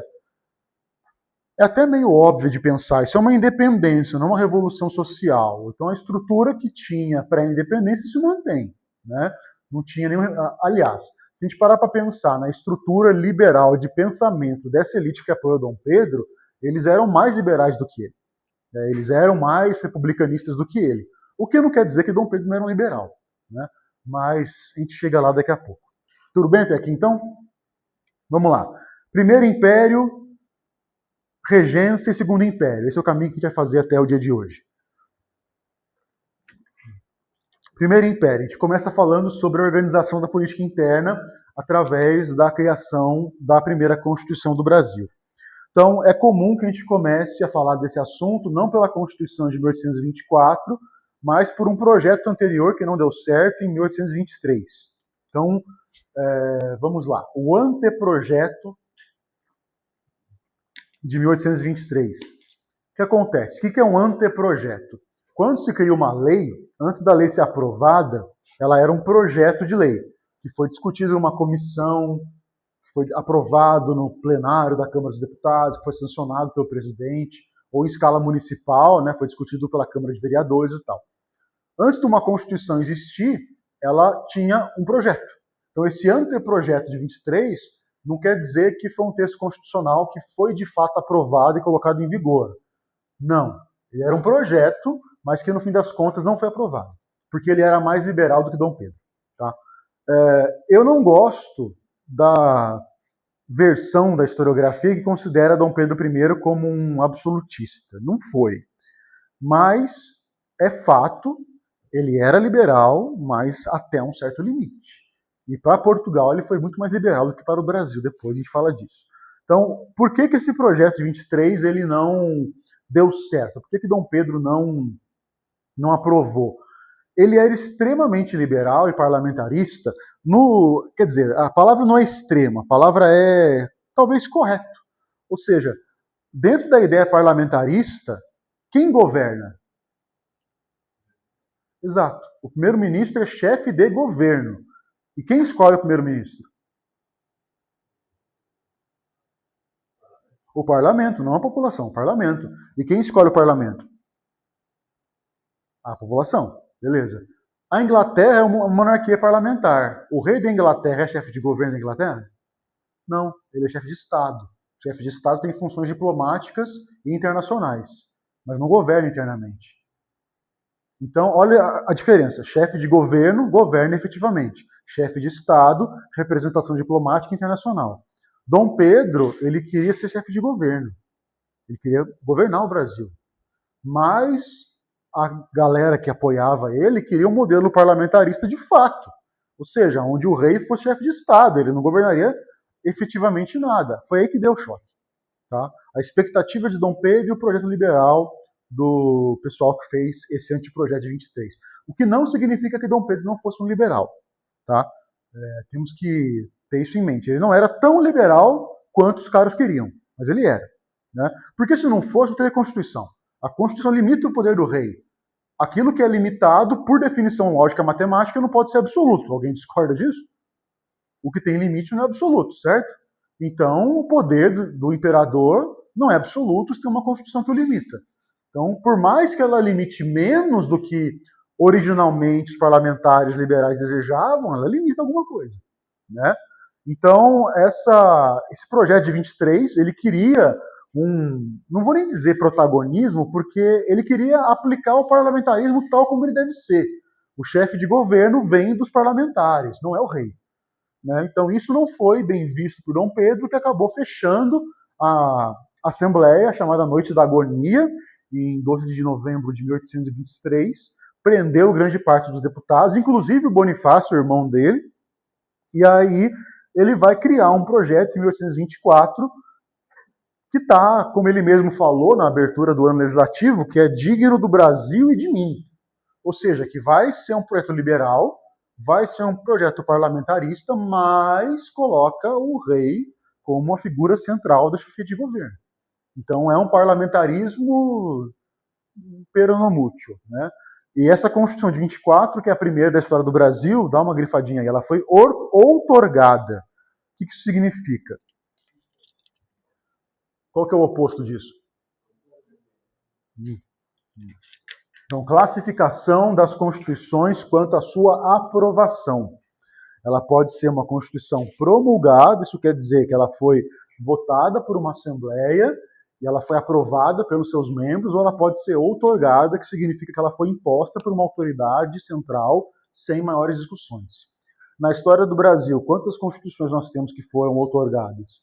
até meio óbvio de pensar. Isso é uma independência, não uma revolução social. Então, a estrutura que tinha pré-independência se mantém. Né? Não tinha nenhum... Aliás, se a gente parar para pensar na estrutura liberal de pensamento dessa elite que apoiou Dom Pedro, eles eram mais liberais do que ele. Eles eram mais republicanistas do que ele. O que não quer dizer que Dom Pedro não era um liberal. Né? Mas a gente chega lá daqui a pouco. Tudo bem até aqui, então? Vamos lá. Primeiro Império, Regência e Segundo Império. Esse é o caminho que a gente vai fazer até o dia de hoje. Primeiro Império, a gente começa falando sobre a organização da política interna através da criação da primeira Constituição do Brasil. Então, é comum que a gente comece a falar desse assunto, não pela Constituição de 1824, mas por um projeto anterior que não deu certo em 1823. Então, vamos lá. O anteprojeto de 1823. O que acontece? O que é um anteprojeto? Quando se cria uma lei, antes da lei ser aprovada, ela era um projeto de lei, que foi discutido numa comissão, que foi aprovado no plenário da Câmara dos Deputados, que foi sancionado pelo presidente, ou em escala municipal, né, foi discutido pela Câmara de Vereadores e tal. Antes de uma Constituição existir, ela tinha um projeto. Então esse anteprojeto de 23 não quer dizer que foi um texto constitucional que foi de fato aprovado e colocado em vigor. Não. Ele era um projeto, mas que no fim das contas não foi aprovado, porque ele era mais liberal do que Dom Pedro. Tá? Eu não gosto da versão da historiografia que considera Dom Pedro I como um absolutista. Não foi. Mas é fato, ele era liberal, mas até um certo limite. E para Portugal ele foi muito mais liberal do que para o Brasil, depois a gente fala disso. Então, por que esse projeto de 23 ele não deu certo? Por que Dom Pedro não aprovou? Ele era extremamente liberal e parlamentarista. Quer dizer, a palavra não é extrema, a palavra é talvez correta. Ou seja, dentro da ideia parlamentarista, quem governa? Exato. O primeiro-ministro é chefe de governo. E quem escolhe o primeiro-ministro? O parlamento, não a população, o parlamento. E quem escolhe o parlamento? A população. Beleza. A Inglaterra é uma monarquia parlamentar. O rei da Inglaterra é chefe de governo da Inglaterra? Não, ele é chefe de Estado. O chefe de Estado tem funções diplomáticas e internacionais, mas não governa internamente. Então, olha a diferença. Chefe de governo, governa efetivamente. Chefe de Estado, representação diplomática internacional. Dom Pedro, ele queria ser chefe de governo. Ele queria governar o Brasil. Mas a galera que apoiava ele queria um modelo parlamentarista de fato. Ou seja, onde o rei fosse chefe de Estado. Ele não governaria efetivamente nada. Foi aí que deu o choque. Tá? A expectativa de Dom Pedro e o projeto liberal do pessoal que fez esse anteprojeto de 23. O que não significa que Dom Pedro não fosse um liberal. Tá? Temos que ter isso em mente. Ele não era tão liberal quanto os caras queriam, mas ele era. Né? Porque se não fosse, não teria Constituição. A Constituição limita o poder do rei. Aquilo que é limitado, por definição lógica matemática, não pode ser absoluto. Alguém discorda disso? O que tem limite não é absoluto, certo? Então, o poder do imperador não é absoluto se tem uma Constituição que o limita. Então, por mais que ela limite menos do que originalmente os parlamentares liberais desejavam, ela limita alguma coisa, né? Então, esse projeto de 23, ele queria não vou nem dizer protagonismo, porque ele queria aplicar o parlamentarismo tal como ele deve ser. O chefe de governo vem dos parlamentares, não é o rei. Né? Então, isso não foi bem visto por Dom Pedro, que acabou fechando a Assembleia, chamada Noite da Agonia, em 12 de novembro de 1823, prendeu grande parte dos deputados, inclusive o Bonifácio, o irmão dele, e aí ele vai criar um projeto em 1824 que está, como ele mesmo falou na abertura do ano legislativo, que é digno do Brasil e de mim. Ou seja, que vai ser um projeto liberal, vai ser um projeto parlamentarista, mas coloca o rei como uma figura central da chefia de governo. Então é um parlamentarismo peronomútil, né? E essa Constituição de 24, que é a primeira da história do Brasil, dá uma grifadinha aí, ela foi outorgada. O que isso significa? Qual que é o oposto disso? Então, classificação das constituições quanto à sua aprovação. Ela pode ser uma constituição promulgada, isso quer dizer que ela foi votada por uma assembleia e ela foi aprovada pelos seus membros, ou ela pode ser outorgada, que significa que ela foi imposta por uma autoridade central sem maiores discussões. Na história do Brasil, quantas constituições nós temos que foram outorgadas?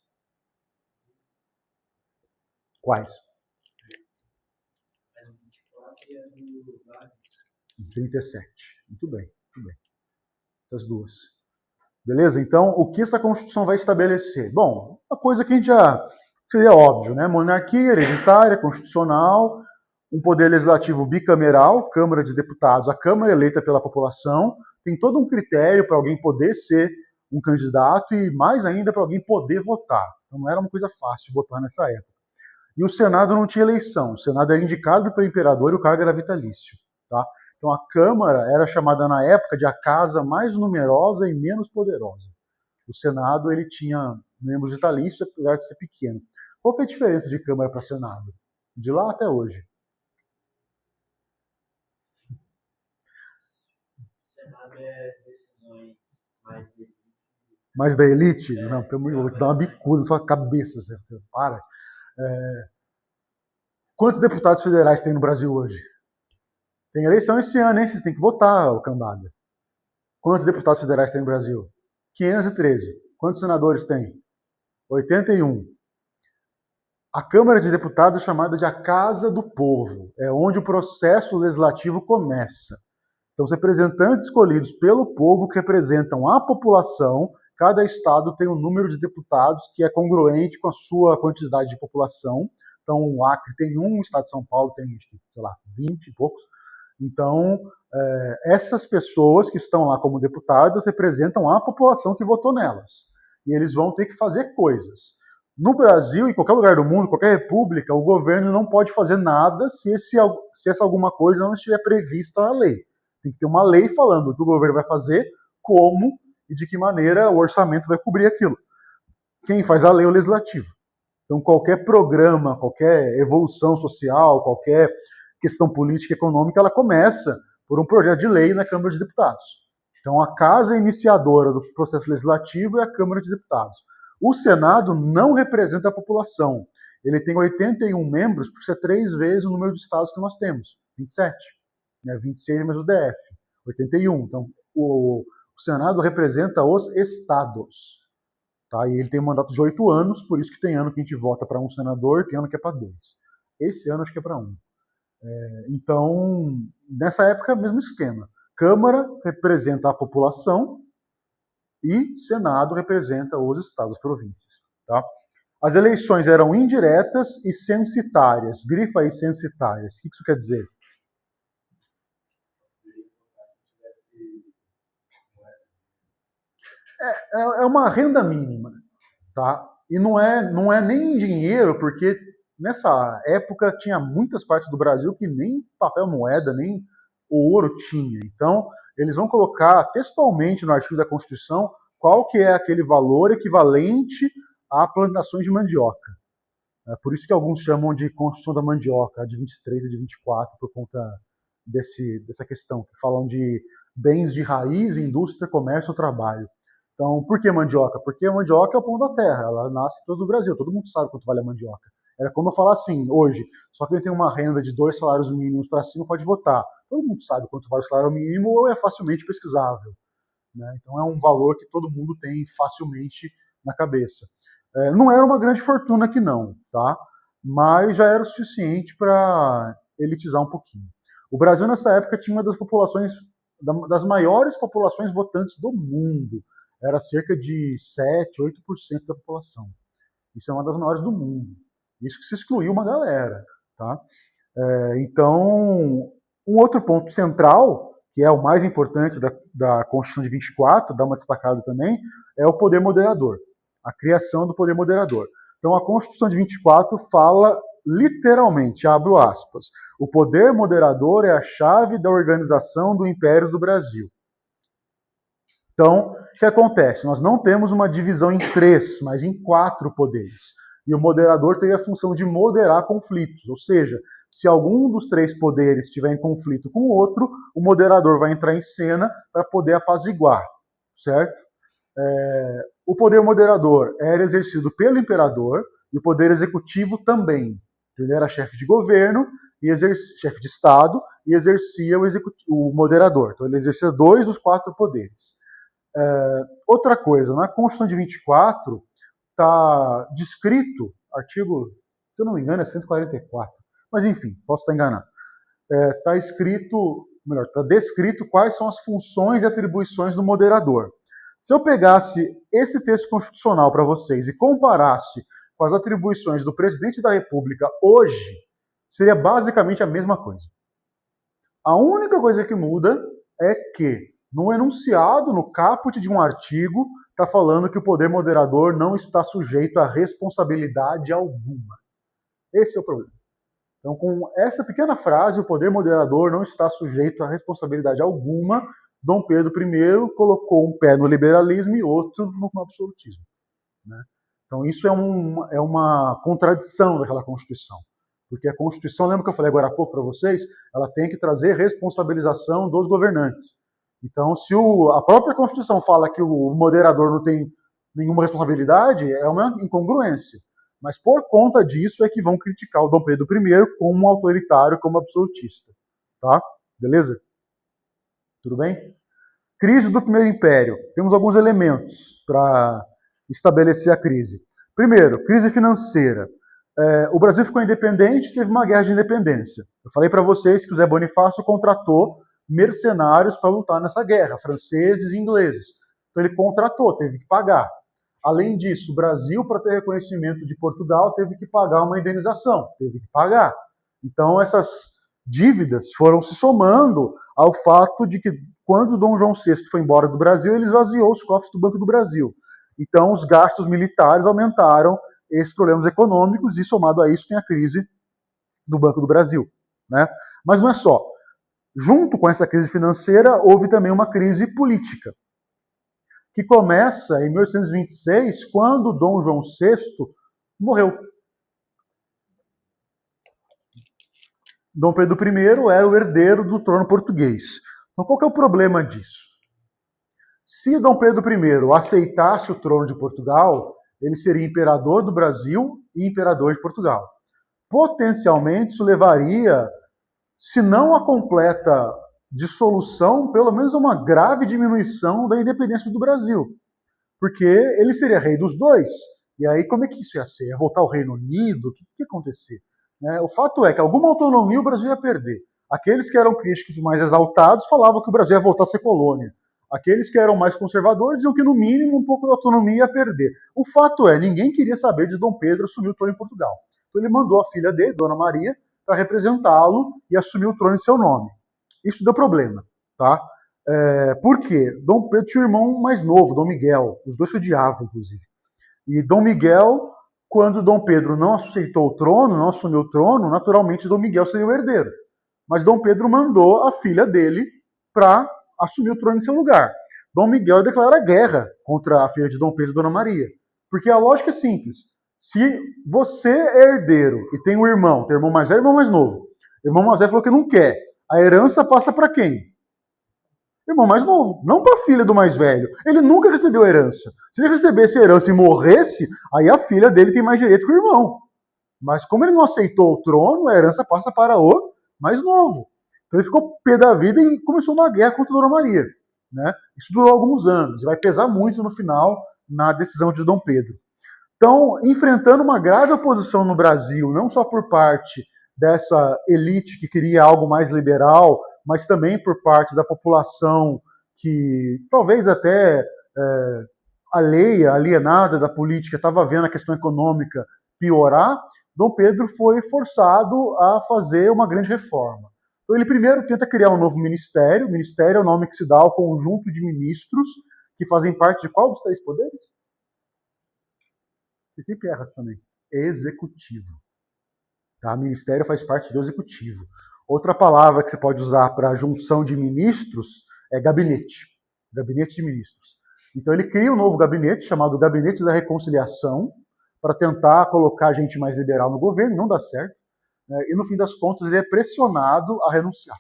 Quais? 37. Muito bem, muito bem. Essas duas. Beleza? Então, o que essa Constituição vai estabelecer? Bom, uma coisa que a gente já seria óbvio, né? Monarquia hereditária, constitucional, um poder legislativo bicameral, Câmara de Deputados, a Câmara eleita pela população, tem todo um critério para alguém poder ser um candidato e mais ainda para alguém poder votar. Então não era uma coisa fácil votar nessa época. E o Senado não tinha eleição, o Senado era indicado pelo imperador e o cargo era vitalício. Tá? Então a Câmara era chamada na época de a casa mais numerosa e menos poderosa. O Senado ele tinha membros vitalícios, apesar de ser pequeno. Qual que é a diferença de Câmara para Senado? De lá até hoje. O Senado é decisões mais da elite? Não, pelo amor de Deus, vou te dar uma bicuda na sua cabeça. Você para. Quantos deputados federais tem no Brasil hoje? Tem eleição esse ano, hein? Vocês têm que votar, ô cambada. Quantos deputados federais tem no Brasil? 513. Quantos senadores tem? 81. A Câmara de Deputados é chamada de a Casa do Povo. É onde o processo legislativo começa. Então, os representantes escolhidos pelo povo que representam a população, cada estado tem um número de deputados que é congruente com a sua quantidade de população. Então, o Acre tem um, o estado de São Paulo tem, sei lá, 20 e poucos. Então, essas pessoas que estão lá como deputadas representam a população que votou nelas. E eles vão ter que fazer coisas. No Brasil, em qualquer lugar do mundo, qualquer república, o governo não pode fazer nada se essa alguma coisa não estiver prevista na lei. Tem que ter uma lei falando o que o governo vai fazer, como e de que maneira o orçamento vai cobrir aquilo. Quem faz a lei é o legislativo. Então, qualquer programa, qualquer evolução social, qualquer questão política e econômica, ela começa por um projeto de lei na Câmara de Deputados. Então, a casa iniciadora do processo legislativo é a Câmara de Deputados. O Senado não representa a população. Ele tem 81 membros, por ser 3 vezes o número de estados que nós temos, 27. 26 mais o DF, 81. Então, o Senado representa os estados. Tá? E ele tem um mandato de 8 anos, por isso que tem ano que a gente vota para um senador, tem ano que é para 2. Esse ano acho que é para 1. Então, nessa época, mesmo esquema. Câmara representa a população e Senado representa os estados, as províncias. Tá? As eleições eram indiretas e censitárias. Grifa aí censitárias. O que isso quer dizer? É uma renda mínima, tá? E não é nem em dinheiro, porque nessa época tinha muitas partes do Brasil que nem papel moeda, nem o ouro tinha. Então, eles vão colocar textualmente no artigo da Constituição qual que é aquele valor equivalente a plantações de mandioca. Por isso que alguns chamam de Constituição da Mandioca, a de 23 e de 24, por conta dessa questão, que falam de bens de raiz, indústria, comércio ou trabalho. Então, por que mandioca? Porque a mandioca é o pão da terra, ela nasce em todo o Brasil, todo mundo sabe quanto vale a mandioca. Era como eu falar assim, hoje, só quem tem uma renda de 2 salários mínimos para cima pode votar. Todo mundo sabe quanto vale o salário mínimo ou é facilmente pesquisável. Né? Então é um valor que todo mundo tem facilmente na cabeça. Não era uma grande fortuna que não, tá? Mas já era o suficiente para elitizar um pouquinho. O Brasil nessa época tinha uma das maiores populações votantes do mundo. Era cerca de 7, 8% da população. Isso é uma das maiores do mundo. Isso que se excluiu uma galera, tá? Então, um outro ponto central, que é o mais importante da Constituição de 24, dá uma destacada também, é o poder moderador, a criação do poder moderador. Então, a Constituição de 24 fala literalmente, abro aspas, o poder moderador é a chave da organização do Império do Brasil. Então, o que acontece? Nós não temos uma divisão em 3, mas em 4 poderes. E o moderador tem a função de moderar conflitos, ou seja, se algum dos 3 poderes estiver em conflito com o outro, o moderador vai entrar em cena para poder apaziguar, certo? O poder moderador era exercido pelo imperador e o poder executivo também. Ele era chefe de governo, chefe de Estado e exercia o moderador. Então ele exercia 2 dos 4 poderes. Outra coisa, na Constituição de 24 está descrito, artigo, se eu não me engano, é 144, mas enfim, posso estar enganado. Está descrito quais são as funções e atribuições do moderador. Se eu pegasse esse texto constitucional para vocês e comparasse com as atribuições do presidente da República hoje, seria basicamente a mesma coisa. A única coisa que muda é que, no enunciado, no caput de um artigo, está falando que o poder moderador não está sujeito a responsabilidade alguma. Esse é o problema. Então, com essa pequena frase, o poder moderador não está sujeito a responsabilidade alguma, Dom Pedro I colocou um pé no liberalismo e outro no absolutismo. Né? Então, isso é uma contradição daquela Constituição. Porque a Constituição, lembra que eu falei agora há pouco para vocês, ela tem que trazer responsabilização dos governantes. Então, se a própria Constituição fala que o moderador não tem nenhuma responsabilidade, é uma incongruência. Mas por conta disso é que vão criticar o Dom Pedro I como autoritário, como absolutista. Tá? Beleza? Tudo bem? Crise do Primeiro Império. Temos alguns elementos para estabelecer a crise. Primeiro, crise financeira. O Brasil ficou independente e teve uma guerra de independência. Eu falei para vocês que o Zé Bonifácio contratou mercenários para lutar nessa guerra, franceses e ingleses. Então ele contratou, teve que pagar. Além disso, o Brasil, para ter reconhecimento de Portugal, teve que pagar uma indenização, teve que pagar. Então essas dívidas foram se somando ao fato de que, quando Dom João VI foi embora do Brasil, ele esvaziou os cofres do Banco do Brasil. Então os gastos militares aumentaram esses problemas econômicos e, somado a isso, tem a crise do Banco do Brasil. Né? Mas não é só. Junto com essa crise financeira, houve também uma crise política, que começa em 1826, quando Dom João VI morreu. Dom Pedro I era o herdeiro do trono português. Então, qual que é o problema disso? Se Dom Pedro I aceitasse o trono de Portugal, ele seria imperador do Brasil e imperador de Portugal. Potencialmente, isso levaria, se não a completa dissolução, pelo menos a uma grave diminuição da independência do Brasil. Porque ele seria rei dos dois. E aí, como é que isso ia ser? Ia voltar ao Reino Unido? O que ia acontecer? O fato é que alguma autonomia o Brasil ia perder. Aqueles que eram críticos mais exaltados falavam que o Brasil ia voltar a ser colônia. Aqueles que eram mais conservadores diziam que, no mínimo, um pouco da autonomia ia perder. O fato é, ninguém queria saber de Dom Pedro assumir o trono em Portugal. Então ele mandou a filha dele, Dona Maria, para representá-lo e assumir o trono em seu nome. Isso deu problema. Tá? Por quê? Dom Pedro tinha um irmão mais novo, Dom Miguel. Os dois se odiavam, inclusive. E Dom Miguel, quando Dom Pedro não aceitou o trono, não assumiu o trono, naturalmente Dom Miguel seria o herdeiro. Mas Dom Pedro mandou a filha dele para assumir o trono em seu lugar. Dom Miguel declara guerra contra a filha de Dom Pedro e Dona Maria. Porque a lógica é simples. Se você é herdeiro e tem um irmão, tem irmão mais velho e irmão mais novo, o irmão mais velho falou que não quer, a herança passa para quem? Irmão mais novo, não para a filha do mais velho. Ele nunca recebeu herança. Se ele recebesse herança e morresse, aí a filha dele tem mais direito que o irmão. Mas como ele não aceitou o trono, a herança passa para o mais novo. Então ele ficou pé da vida e começou uma guerra contra a Dona Maria. Né? Isso durou alguns anos, vai pesar muito no final na decisão de Dom Pedro. Então, enfrentando uma grave oposição no Brasil, não só por parte dessa elite que queria algo mais liberal, mas também por parte da população que talvez até alienada da política, estava vendo a questão econômica piorar, Dom Pedro foi forçado a fazer uma grande reforma. Então ele primeiro tenta criar um novo ministério. O ministério é o nome que se dá ao conjunto de ministros que fazem parte de qual dos 3 poderes? Você sempre erra também. Executivo. Tá? Ministério faz parte do executivo. Outra palavra que você pode usar para a junção de ministros é gabinete. Gabinete de ministros. Então ele cria um novo gabinete chamado Gabinete da Reconciliação para tentar colocar gente mais liberal no governo, não dá certo. E no fim das contas ele é pressionado a renunciar.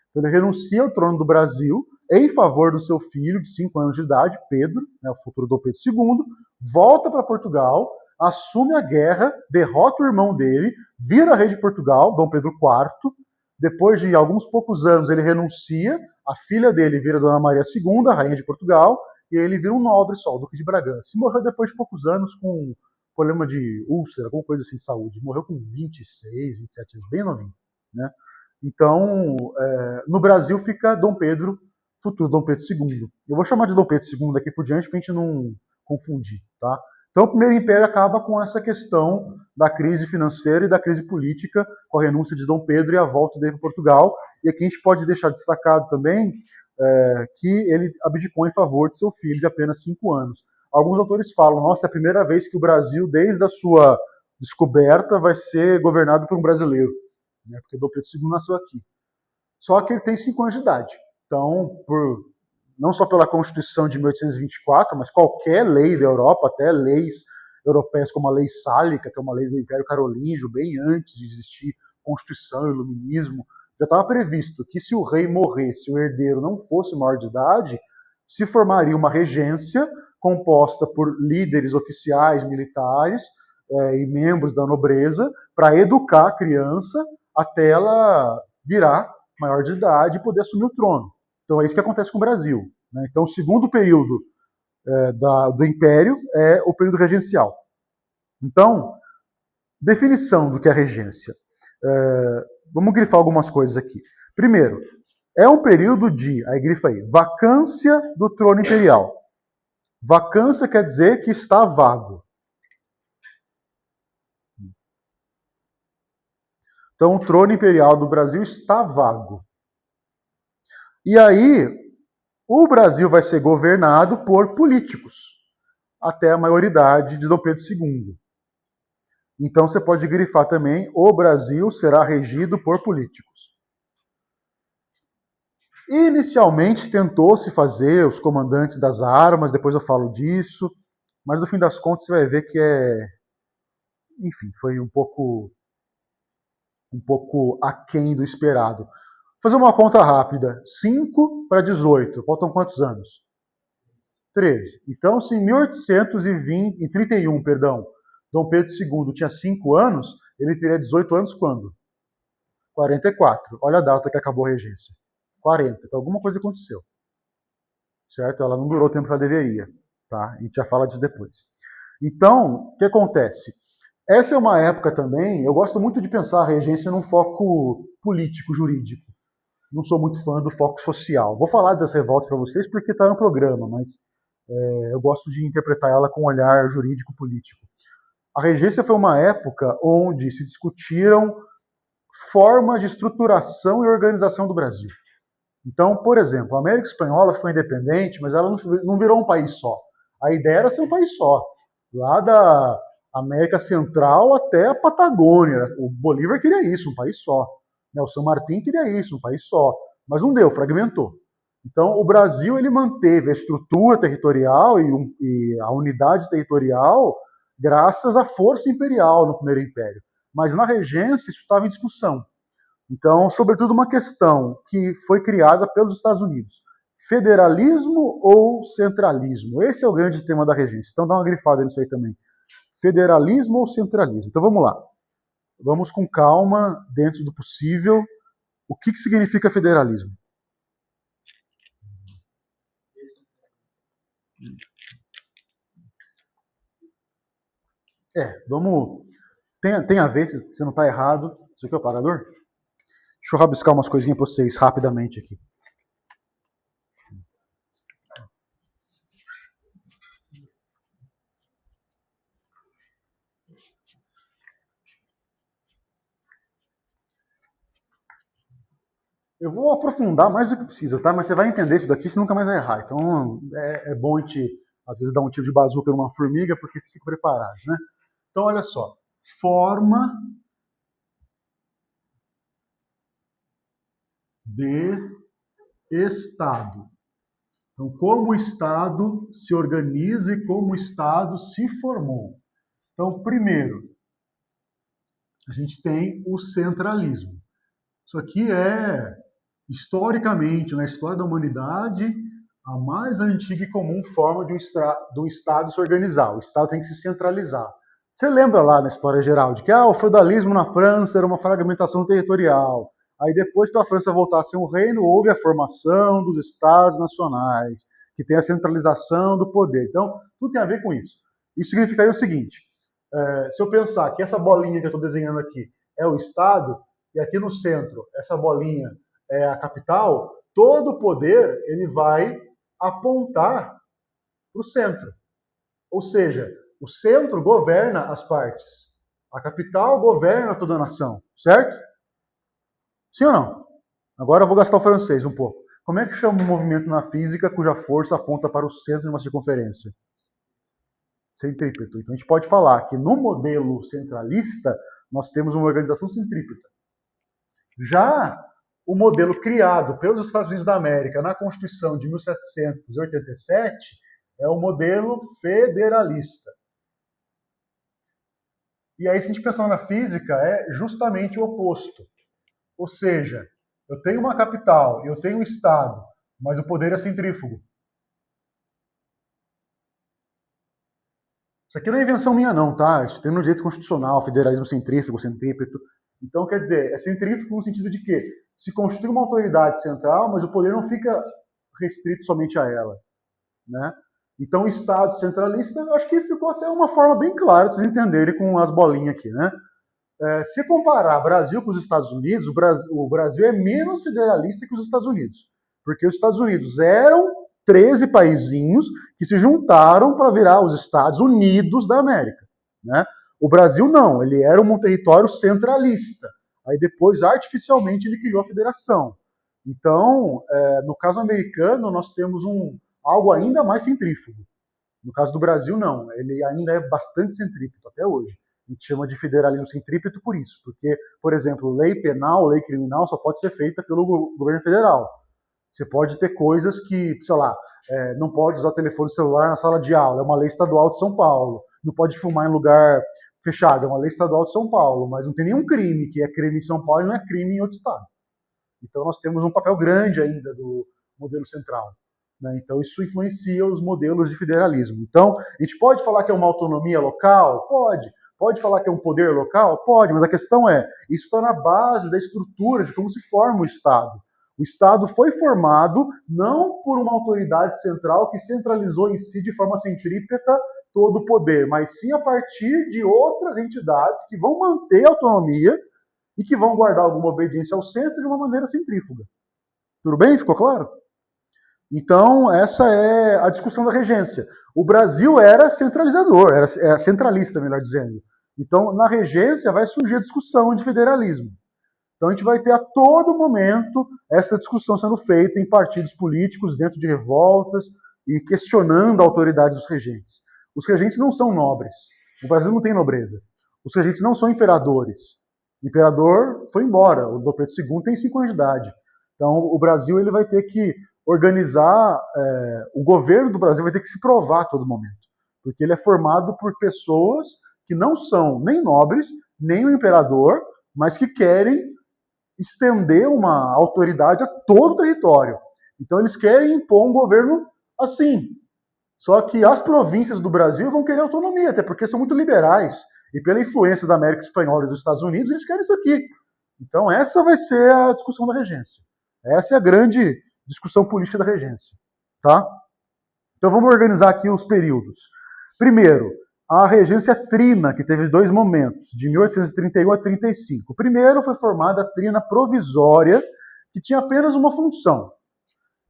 Então, ele renuncia ao trono do Brasil em favor do seu filho de 5 anos de idade, Pedro, o futuro Dom Pedro II, volta para Portugal, assume a guerra, derrota o irmão dele, vira rei de Portugal, Dom Pedro IV. Depois de alguns poucos anos ele renuncia, a filha dele vira Dona Maria II, rainha de Portugal, e ele vira um nobre só, o Duque de Bragança. E morreu depois de poucos anos com problema de úlcera, alguma coisa assim de saúde. Morreu com 26, 27 anos, bem novinho. Né? Então, no Brasil fica Dom Pedro, futuro Dom Pedro II. Eu vou chamar de Dom Pedro II daqui por diante para a gente não confundir. Tá? Então, o Primeiro Império acaba com essa questão da crise financeira e da crise política, com a renúncia de Dom Pedro e a volta dele para Portugal. E aqui a gente pode deixar destacado também que ele abdicou em favor de seu filho de apenas 5 anos. Alguns autores falam, nossa, é a primeira vez que o Brasil, desde a sua descoberta, vai ser governado por um brasileiro. Né? Porque Dom Pedro II nasceu aqui. Só que ele tem 5 anos de idade. Então, não só pela Constituição de 1824, mas qualquer lei da Europa, até leis europeias como a Lei Sálica, que é uma lei do Império Carolíngio, bem antes de existir Constituição e Iluminismo, já estava previsto que se o rei morresse, o herdeiro não fosse maior de idade, se formaria uma regência composta por líderes oficiais, militares e membros da nobreza para educar a criança até ela virar maior de idade e poder assumir o trono. Então é isso que acontece com o Brasil. Né? Então o segundo período do Império é o período regencial. Então, definição do que é a regência. Vamos grifar algumas coisas aqui. Primeiro, é um período de, aí grifa aí, vacância do trono imperial. Vacância quer dizer que está vago. Então, o trono imperial do Brasil está vago. E aí, o Brasil vai ser governado por políticos, até a maioridade de Dom Pedro II. Então, você pode grifar também, o Brasil será regido por políticos. Inicialmente tentou-se fazer os comandantes das armas, depois eu falo disso, mas no fim das contas você vai ver que enfim, foi um pouco aquém do esperado. Vou fazer uma conta rápida. 5 para 18, faltam quantos anos? 13. Então, se em 1831, Dom Pedro II tinha 5 anos, ele teria 18 anos quando? 44. Olha a data que acabou a regência. 40. Então alguma coisa aconteceu. Certo? Ela não durou o tempo que ela deveria. Tá? A gente já fala disso depois. Então, o que acontece? Essa é uma época também, eu gosto muito de pensar a regência num foco político, jurídico. Não sou muito fã do foco social. Vou falar das revoltas para vocês porque está no programa, mas eu gosto de interpretar ela com um olhar jurídico-político. A regência foi uma época onde se discutiram formas de estruturação e organização do Brasil. Então, por exemplo, a América Espanhola ficou independente, mas ela não virou um país só. A ideia era ser um país só. Lá da América Central até a Patagônia. O Bolívar queria isso, um país só. O São Martín queria isso, um país só. Mas não deu, fragmentou. Então, o Brasil ele manteve a estrutura territorial e a unidade territorial graças à força imperial no Primeiro Império. Mas na regência isso estava em discussão. Então, sobretudo uma questão que foi criada pelos Estados Unidos. Federalismo ou centralismo? Esse é o grande tema da regência. Então dá uma grifada nisso aí também. Federalismo ou centralismo? Então vamos lá. Vamos com calma, dentro do possível. O que significa federalismo? Vamos... Tem a ver, se você não está errado. Isso aqui é o parador? Deixa eu rabiscar umas coisinhas para vocês rapidamente aqui. Eu vou aprofundar mais do que precisa, tá? Mas você vai entender isso daqui, você nunca mais vai errar. Então é bom a gente, às vezes, dar um tiro de bazuca numa formiga, porque você fica preparado, né? Então, olha só. Forma de Estado. Então, como o Estado se organiza e como o Estado se formou. Então, primeiro, a gente tem o centralismo. Isso aqui é, historicamente, na história da humanidade, a mais antiga e comum forma de um Estado se organizar. O Estado tem que se centralizar. Você lembra lá na história geral de que o feudalismo na França era uma fragmentação territorial. Aí depois que a França voltasse a ser um reino, houve a formação dos Estados nacionais, que tem a centralização do poder. Então, tudo tem a ver com isso. Isso significaria o seguinte, se eu pensar que essa bolinha que eu estou desenhando aqui é o Estado, e aqui no centro, essa bolinha é a capital, todo o poder ele vai apontar para o centro. Ou seja, o centro governa as partes. A capital governa toda a nação, certo? Sim ou não? Agora eu vou gastar o francês um pouco. Como é que chama um movimento na física cuja força aponta para o centro de uma circunferência? Centrípeto. Então a gente pode falar que no modelo centralista nós temos uma organização centrípeta. Já o modelo criado pelos Estados Unidos da América na Constituição de 1787 é o modelo federalista. E aí, se a gente pensar na física, é justamente o oposto. Ou seja, eu tenho uma capital, eu tenho um Estado, mas o poder é centrífugo. Isso aqui não é invenção minha não, tá? Isso tem no direito constitucional, federalismo centrífugo, centrípeto. Então, quer dizer, é centrífugo no sentido de que se constitui uma autoridade central, mas o poder não fica restrito somente a ela, né? Então, o Estado centralista, eu acho que ficou até uma forma bem clara de vocês entenderem com as bolinhas aqui, né? Se comparar Brasil com os Estados Unidos, o Brasil é menos federalista que os Estados Unidos. Porque os Estados Unidos eram 13 paizinhos que se juntaram para virar os Estados Unidos da América, né? O Brasil não, ele era um território centralista. Aí depois, artificialmente, ele criou a federação. Então, no caso americano, nós temos algo ainda mais centrífugo. No caso do Brasil, não. Ele ainda é bastante centrípeto até hoje. A gente chama de federalismo centrípeto por isso. Porque, por exemplo, lei penal, lei criminal só pode ser feita pelo governo federal. Você pode ter coisas que, sei lá, não pode usar o telefone celular na sala de aula. É uma lei estadual de São Paulo. Não pode filmar em lugar fechado. É uma lei estadual de São Paulo. Mas não tem nenhum crime que é crime em São Paulo e não é crime em outro estado. Então nós temos um papel grande ainda do modelo central. Então isso influencia os modelos de federalismo. Então, a gente pode falar que é uma autonomia local? Pode. Pode falar que é um poder local? Pode, mas a questão isso está na base da estrutura de como se forma o Estado. O Estado foi formado não por uma autoridade central que centralizou em si de forma centrípeta todo o poder, mas sim a partir de outras entidades que vão manter a autonomia e que vão guardar alguma obediência ao centro de uma maneira centrífuga. Tudo bem? Ficou claro? Então, essa é a discussão da regência. O Brasil era centralizador, era centralista, melhor dizendo. Então, na regência vai surgir a discussão de federalismo. Então, a gente vai ter a todo momento essa discussão sendo feita em partidos políticos, dentro de revoltas e questionando a autoridade dos regentes. Os regentes não são nobres. O Brasil não tem nobreza. Os regentes não são imperadores. O imperador foi embora. O Dom Pedro II tem 5 anos de idade. Então, o Brasil ele vai ter que organizar, o governo do Brasil vai ter que se provar a todo momento, porque ele é formado por pessoas que não são nem nobres, nem o imperador, mas que querem estender uma autoridade a todo o território. Então eles querem impor um governo assim. Só que as províncias do Brasil vão querer autonomia, até porque são muito liberais. E pela influência da América Espanhola e dos Estados Unidos, eles querem isso aqui. Então essa vai ser a discussão da regência. Essa é a grande discussão política da regência. Tá? Então vamos organizar aqui os períodos. Primeiro, a regência trina, que teve 2 momentos, de 1831 a 35. Primeiro foi formada a trina provisória, que tinha apenas uma função.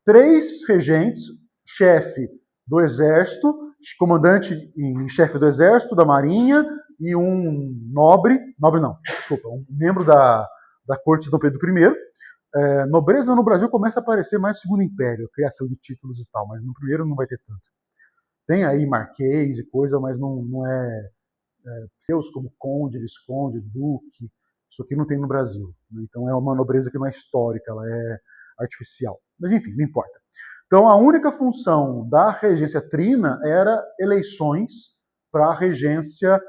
3 regentes, chefe do exército, comandante em chefe do exército, da marinha, e um um membro da corte de Dom Pedro I. Nobreza no Brasil começa a aparecer mais no Segundo Império, criação de títulos e tal, mas no primeiro não vai ter tanto. Tem aí marquês e coisa, mas não é seus como conde, visconde, duque. Isso aqui não tem no Brasil. Né? Então é uma nobreza que não é histórica, ela é artificial. Mas enfim, não importa. Então a única função da regência trina era eleições para a regência,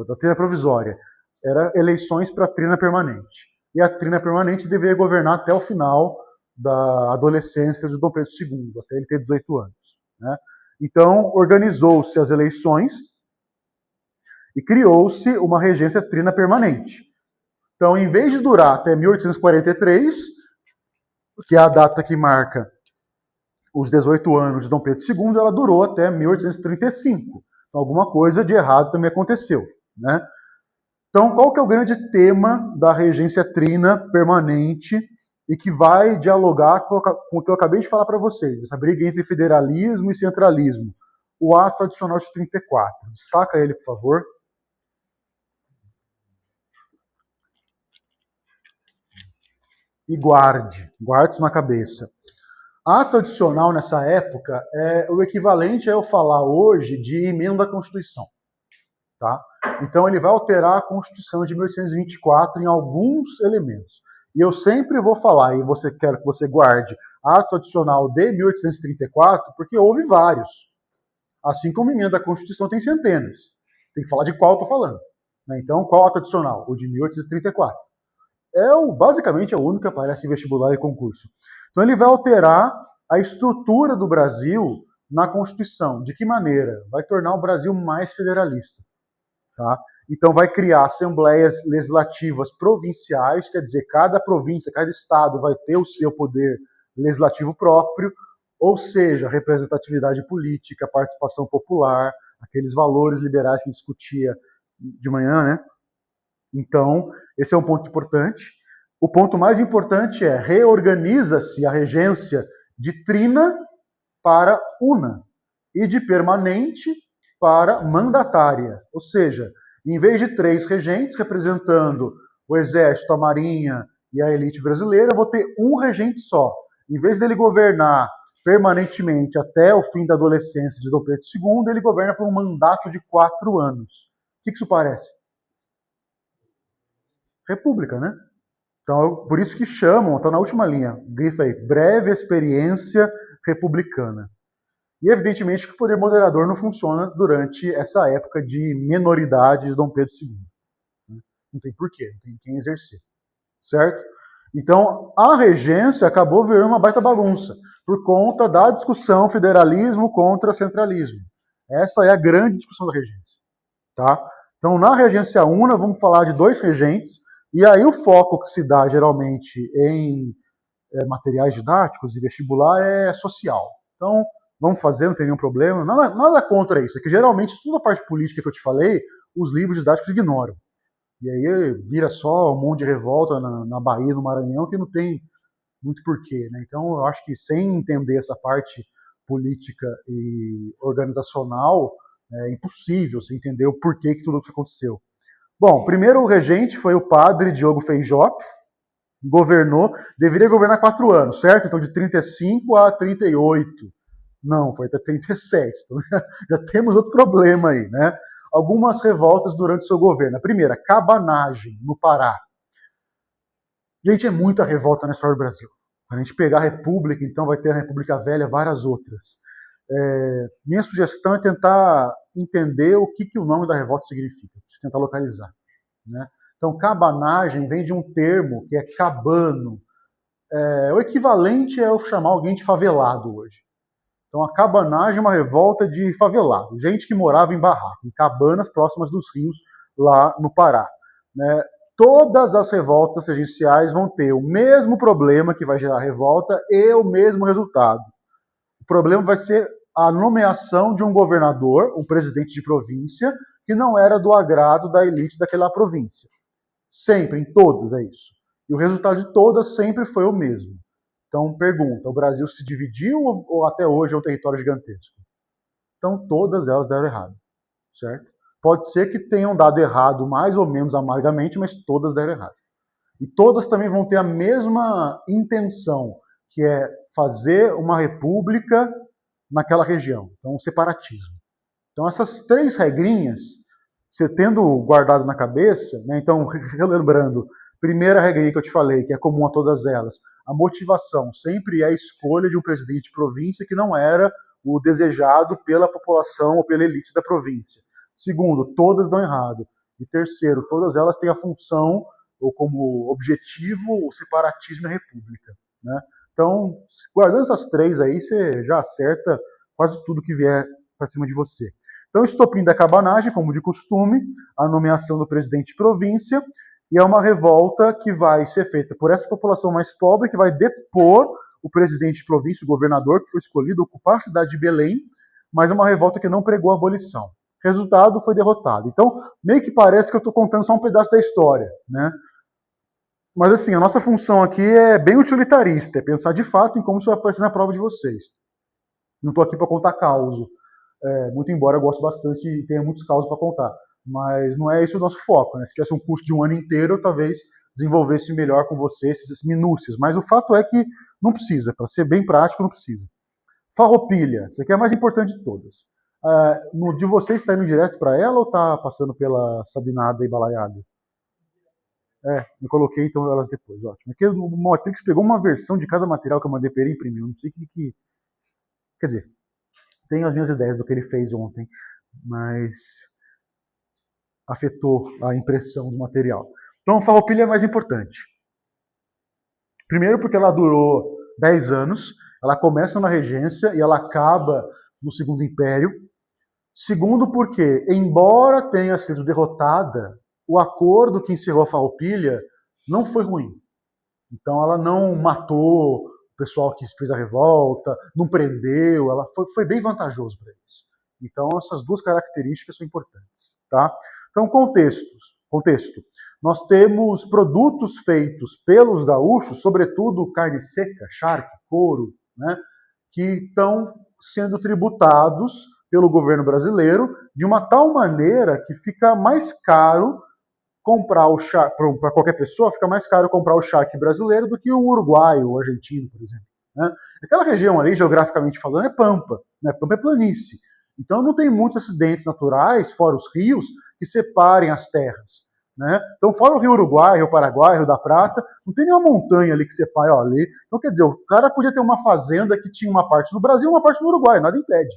da trina provisória. Era eleições para a trina permanente. E a trina permanente deveria governar até o final da adolescência de Dom Pedro II, até ele ter 18 anos. Né? Então, organizou-se as eleições e criou-se uma regência trina permanente. Então, em vez de durar até 1843, que é a data que marca os 18 anos de Dom Pedro II, ela durou até 1835. Então, alguma coisa de errado também aconteceu. Né? Então, qual que é o grande tema da regência trina permanente e que vai dialogar com o que eu acabei de falar para vocês, essa briga entre federalismo e centralismo? O ato adicional de 34. Destaca ele, por favor. E guarde isso na cabeça. Ato adicional nessa época é o equivalente a eu falar hoje de emenda à Constituição. Tá? Então ele vai alterar a Constituição de 1824 em alguns elementos. E eu sempre vou falar, e quero que você guarde, ato adicional de 1834, porque houve vários. Assim como emenda à Constituição tem centenas. Tem que falar de qual eu estou falando. Né? Então, qual ato adicional? O de 1834. Basicamente é o único que aparece em vestibular e concurso. Então ele vai alterar a estrutura do Brasil na Constituição. De que maneira? Vai tornar o Brasil mais federalista. Tá? Então vai criar assembleias legislativas provinciais, quer dizer, cada província, cada estado vai ter o seu poder legislativo próprio, ou seja, representatividade política, participação popular, aqueles valores liberais que a gente discutia de manhã, né? Então, esse é um ponto importante. O ponto mais importante é reorganiza-se a regência de trina para una e de permanente para mandatária. Ou seja, em vez de 3 regentes representando o exército, a marinha e a elite brasileira, eu vou ter um regente só. Em vez dele governar permanentemente até o fim da adolescência de Dom Pedro II, ele governa por um mandato de 4 anos. O que isso parece? República, né? Então, por isso que chamam, está na última linha, grifa aí, breve experiência republicana. E evidentemente que o poder moderador não funciona durante essa época de minoridade de Dom Pedro II. Não tem porquê, não tem quem exercer. Certo? Então, a regência acabou virando uma baita bagunça, por conta da discussão federalismo contra centralismo. Essa é a grande discussão da regência. Tá? Então, na regência una, vamos falar de 2 regentes, e aí o foco que se dá geralmente em materiais didáticos e vestibular é social. Então, vamos fazer, não tem nenhum problema. Nada contra isso. É que geralmente toda a parte política que eu te falei, os livros didáticos ignoram. E aí vira só um monte de revolta na Bahia, no Maranhão, que não tem muito porquê. Né? Então, eu acho que sem entender essa parte política e organizacional, é impossível você entender o porquê que tudo isso aconteceu. Bom, primeiro o regente foi o padre Diogo Feijó, deveria governar 4 anos, certo? Então de 35 a 38. Não, foi até 37. Então já temos outro problema aí, né? Algumas revoltas durante seu governo. A primeira, cabanagem, no Pará. Gente, é muita revolta na história do Brasil. Quando a gente pegar a República, então vai ter a República Velha, várias outras. Minha sugestão é tentar entender o que o nome da revolta significa, tentar localizar, né? Então, cabanagem vem de um termo que é cabano. O equivalente é eu chamar alguém de favelado hoje. Então, a cabanagem é uma revolta de favelado, gente que morava em barraco, em cabanas próximas dos rios, lá no Pará, né? Todas as revoltas regenciais vão ter o mesmo problema que vai gerar a revolta e o mesmo resultado. O problema vai ser a nomeação de um governador, um presidente de província, que não era do agrado da elite daquela província. Sempre, em todas, é isso. E o resultado de todas sempre foi o mesmo. Então, pergunta, o Brasil se dividiu ou até hoje é um território gigantesco? Então, todas elas deram errado, certo? Pode ser que tenham dado errado mais ou menos amargamente, mas todas deram errado. E todas também vão ter a mesma intenção, que é fazer uma república naquela região. Então, o separatismo. Então, essas 3 regrinhas, você tendo guardado na cabeça, né? Então, relembrando, primeira regrinha que eu te falei, que é comum a todas elas, a motivação sempre é a escolha de um presidente de província que não era o desejado pela população ou pela elite da província. Segundo, todas dão errado. E terceiro, todas elas têm a função ou como objetivo o separatismo e a república, né? Então, guardando essas 3 aí, você já acerta quase tudo que vier para cima de você. Então, o estopim da cabanagem, como de costume, a nomeação do presidente de província, e é uma revolta que vai ser feita por essa população mais pobre, que vai depor o presidente de província, o governador, que foi escolhido, ocupar a cidade de Belém, mas é uma revolta que não pregou a abolição. Resultado, foi derrotado. Então, meio que parece que eu estou contando só um pedaço da história, né? Mas assim, a nossa função aqui é bem utilitarista, é pensar de fato em como isso vai aparecer na prova de vocês. Não estou aqui para contar causo, muito embora eu goste bastante e tenha muitos causos para contar. Mas não é esse o nosso foco, né? Se tivesse um curso de um ano inteiro, eu talvez desenvolvesse melhor com vocês essas minúcias. Mas o fato é que não precisa, para ser bem prático, não precisa. Farroupilha, isso aqui é a mais importante de todas. No de vocês está indo direto para ela ou está passando pela Sabinada e Balaiada? Eu coloquei então elas depois, ótimo. Aqui o Matrix pegou uma versão de cada material que eu mandei para ele imprimir. Eu não sei o que. Quer dizer, tenho as minhas ideias do que ele fez ontem, mas afetou a impressão do material. Então, a Farroupilha é mais importante. Primeiro porque ela durou 10 anos, ela começa na regência e ela acaba no Segundo Império. Segundo porque, embora tenha sido derrotada, o acordo que encerrou a Farroupilha não foi ruim. Então ela não matou o pessoal que fez a revolta, não prendeu, ela foi bem vantajoso para eles. Então essas 2 características são importantes, tá? Então, contexto. Nós temos produtos feitos pelos gaúchos, sobretudo carne seca, charque, couro, né, que estão sendo tributados pelo governo brasileiro de uma tal maneira que fica mais caro comprar o charque, para qualquer pessoa, fica mais caro comprar o charque brasileiro do que o uruguaio, o argentino, por exemplo, né? Aquela região ali, geograficamente falando, é pampa, né? Pampa é planície. Então não tem muitos acidentes naturais, fora os rios, que separem as terras, né? Então, fora o Rio Uruguai, Rio Paraguai, Rio da Prata, não tem nenhuma montanha ali que separe ali. Então, quer dizer, o cara podia ter uma fazenda que tinha uma parte no Brasil e uma parte no Uruguai, nada impede.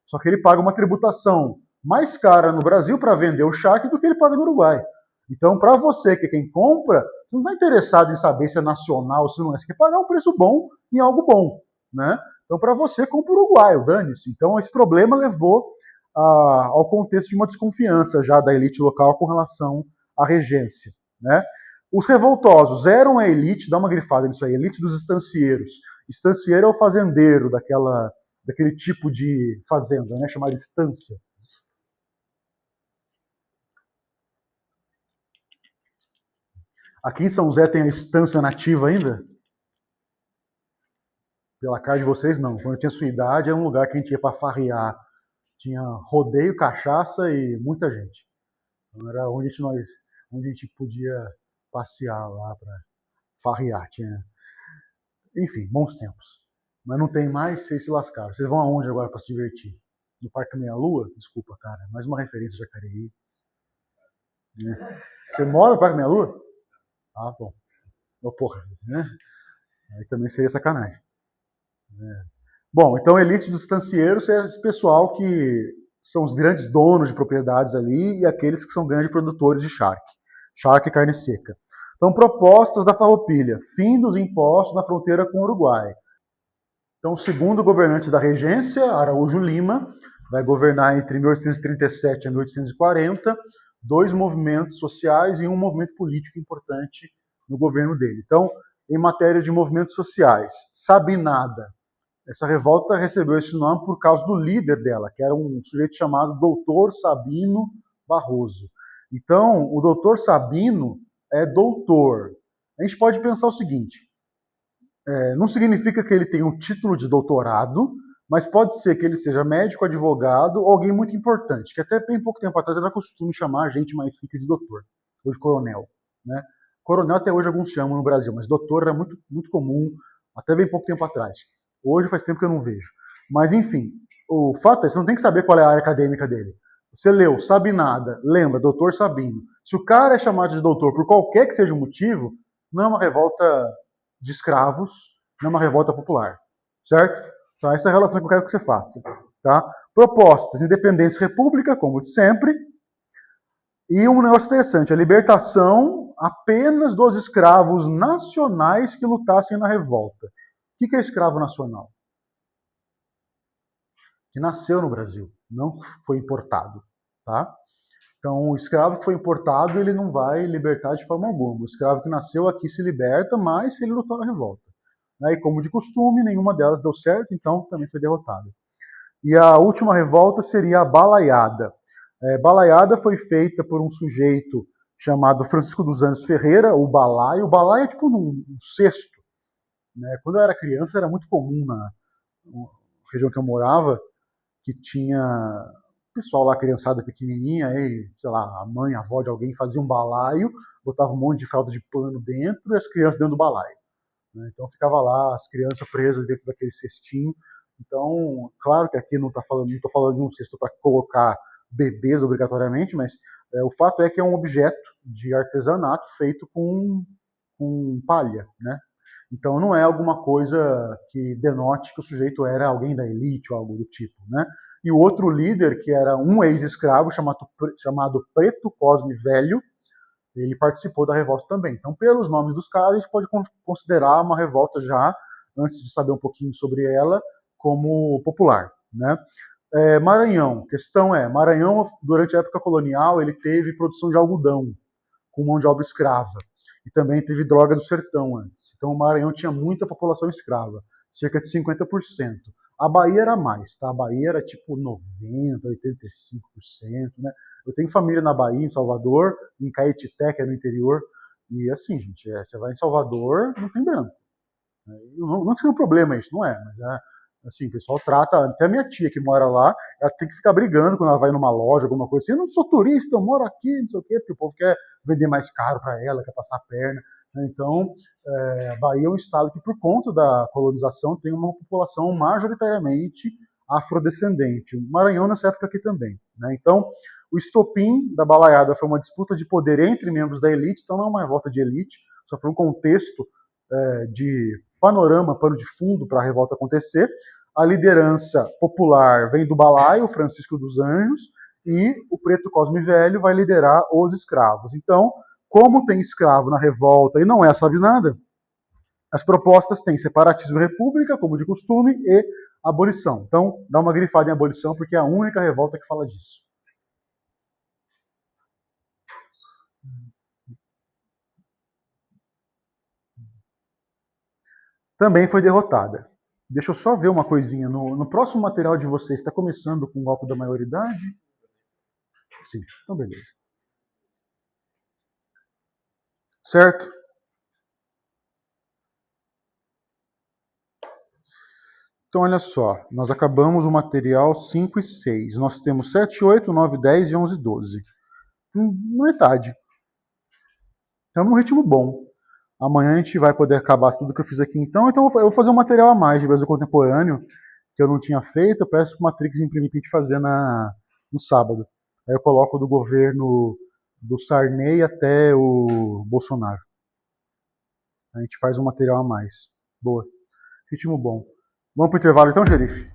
Só que ele paga uma tributação mais cara no Brasil para vender o charque do que ele paga no Uruguai. Então, para você, que é quem compra, você não está interessado em saber se é nacional ou se não é. Você quer pagar um preço bom em algo bom, né? Então, para você, compra o uruguaio, dane-se. Então, esse problema levou ao contexto de uma desconfiança já da elite local com relação à regência, né? Os revoltosos eram a elite, dá uma grifada nisso aí, a elite dos estancieiros. Estancieiro é o fazendeiro daquele tipo de fazenda, né, chamada estância. Aqui em São José tem a estância nativa ainda? Pela cara de vocês, não. Quando eu tinha sua idade, era um lugar que a gente ia para farrear. Tinha rodeio, cachaça e muita gente. Então era onde a gente podia passear lá para farrear. Enfim, bons tempos. Mas não tem mais, vocês se lascaram. Vocês vão aonde agora para se divertir? No Parque Meia Lua? Desculpa, cara. Mais uma referência a Jacareí. Você mora no Parque Meia Lua? Ah, bom. Oh, porra, né? Aí também seria sacanagem. Bom, então elite dos estancieiros é esse pessoal que são os grandes donos de propriedades ali e aqueles que são grandes produtores de charque e carne seca. Então, propostas da Farroupilha: fim dos impostos na fronteira com o Uruguai. Então, o segundo governante da regência, Araújo Lima, vai governar entre 1837 e 1840, 2 movimentos sociais e um movimento político importante no governo dele. Então, em matéria de movimentos sociais, Sabinada. Essa revolta recebeu esse nome por causa do líder dela, que era um sujeito chamado Doutor Sabino Barroso. Então, o Doutor Sabino é doutor. A gente pode pensar o seguinte: não significa que ele tenha um título de doutorado, mas pode ser que ele seja médico, advogado ou alguém muito importante, que até bem pouco tempo atrás era costume chamar a gente mais rica de doutor, ou de coronel. Né? Coronel até hoje alguns chamam no Brasil, mas doutor era muito, muito comum até bem pouco tempo atrás. Hoje faz tempo que eu não vejo. Mas, enfim, o fato é que você não tem que saber qual é a área acadêmica dele. Você leu, sabe nada, lembra, doutor Sabino. Se o cara é chamado de doutor por qualquer que seja o motivo, não é uma revolta de escravos, não é uma revolta popular. Certo? Então, essa é a relação que eu quero que você faça. Tá? Propostas: independência e república, como de sempre. E um negócio interessante: a libertação apenas dos escravos nacionais que lutassem na revolta. O que é escravo nacional? Que nasceu no Brasil, não foi importado. Tá? Então, o escravo que foi importado, ele não vai libertar de forma alguma. O escravo que nasceu aqui se liberta, mas se ele lutou na revolta. E como de costume, nenhuma delas deu certo, então também foi derrotada. E a última revolta seria a Balaiada. Balaiada foi feita por um sujeito chamado Francisco dos Anjos Ferreira, o balaio. O balaio é tipo um cesto. Né? Quando eu era criança, era muito comum na região que eu morava, que tinha pessoal lá, criançada pequenininha, aí, sei lá, a mãe, a avó de alguém fazia um balaio, botava um monte de fralda de pano dentro e as crianças dentro do balaio. Né? Então ficava lá, as crianças presas dentro daquele cestinho. Então, claro que aqui não estou falando de um cesto para colocar bebês obrigatoriamente, mas o fato é que é um objeto de artesanato feito com palha, né? Então não é alguma coisa que denote que o sujeito era alguém da elite ou algo do tipo, né? E o outro líder, que era um ex-escravo chamado Preto Cosme Velho, ele participou da revolta também. Então, pelos nomes dos caras, a gente pode considerar uma revolta já, antes de saber um pouquinho sobre ela, como popular, né? Maranhão, questão é, Maranhão, durante a época colonial, ele teve produção de algodão, com mão de obra escrava. E também teve droga do sertão antes. Então o Maranhão tinha muita população escrava, cerca de 50%. A Bahia era mais, tá? A Bahia era tipo 90%, 85%, né? Eu tenho família na Bahia, em Salvador, em Caetité, que é no interior, e assim, gente, você vai em Salvador, não tem branco. Não que seja um problema isso, não é, mas assim, o pessoal trata, até a minha tia que mora lá, ela tem que ficar brigando quando ela vai numa loja, alguma coisa assim: eu não sou turista, eu moro aqui, não sei o quê, porque o povo quer vender mais caro para ela, quer passar a perna. Então, a Bahia é um estado que, por conta da colonização, tem uma população majoritariamente afrodescendente. O Maranhão nessa época aqui também. Né? Então, o estopim da balaiada foi uma disputa de poder entre membros da elite, então não é uma revolta de elite, só foi um contexto de panorama, pano de fundo para a revolta acontecer. A liderança popular vem do balaio, Francisco dos Anjos, e o Preto Cosme Velho vai liderar os escravos. Então, como tem escravo na revolta e não é Sabinada, as propostas têm separatismo e república, como de costume, e abolição. Então, dá uma grifada em abolição, porque é a única revolta que fala disso. Também foi derrotada. Deixa eu só ver uma coisinha. No próximo material de vocês, está começando com o golpe da maioridade? Sim, então beleza. Certo? Então, olha só. Nós acabamos o material 5 e 6. Nós temos 7, 8, 9, 10 e 11 e 12. Metade. Estamos num ritmo bom. Amanhã a gente vai poder acabar tudo que eu fiz aqui então. Então eu vou fazer um material a mais de Brasil Contemporâneo, que eu não tinha feito. Eu peço para o Matrix imprimir para a gente fazer no sábado. Aí eu coloco do governo do Sarney até o Bolsonaro. A gente faz um material a mais. Boa. Ritmo bom. Vamos pro intervalo então, xerife?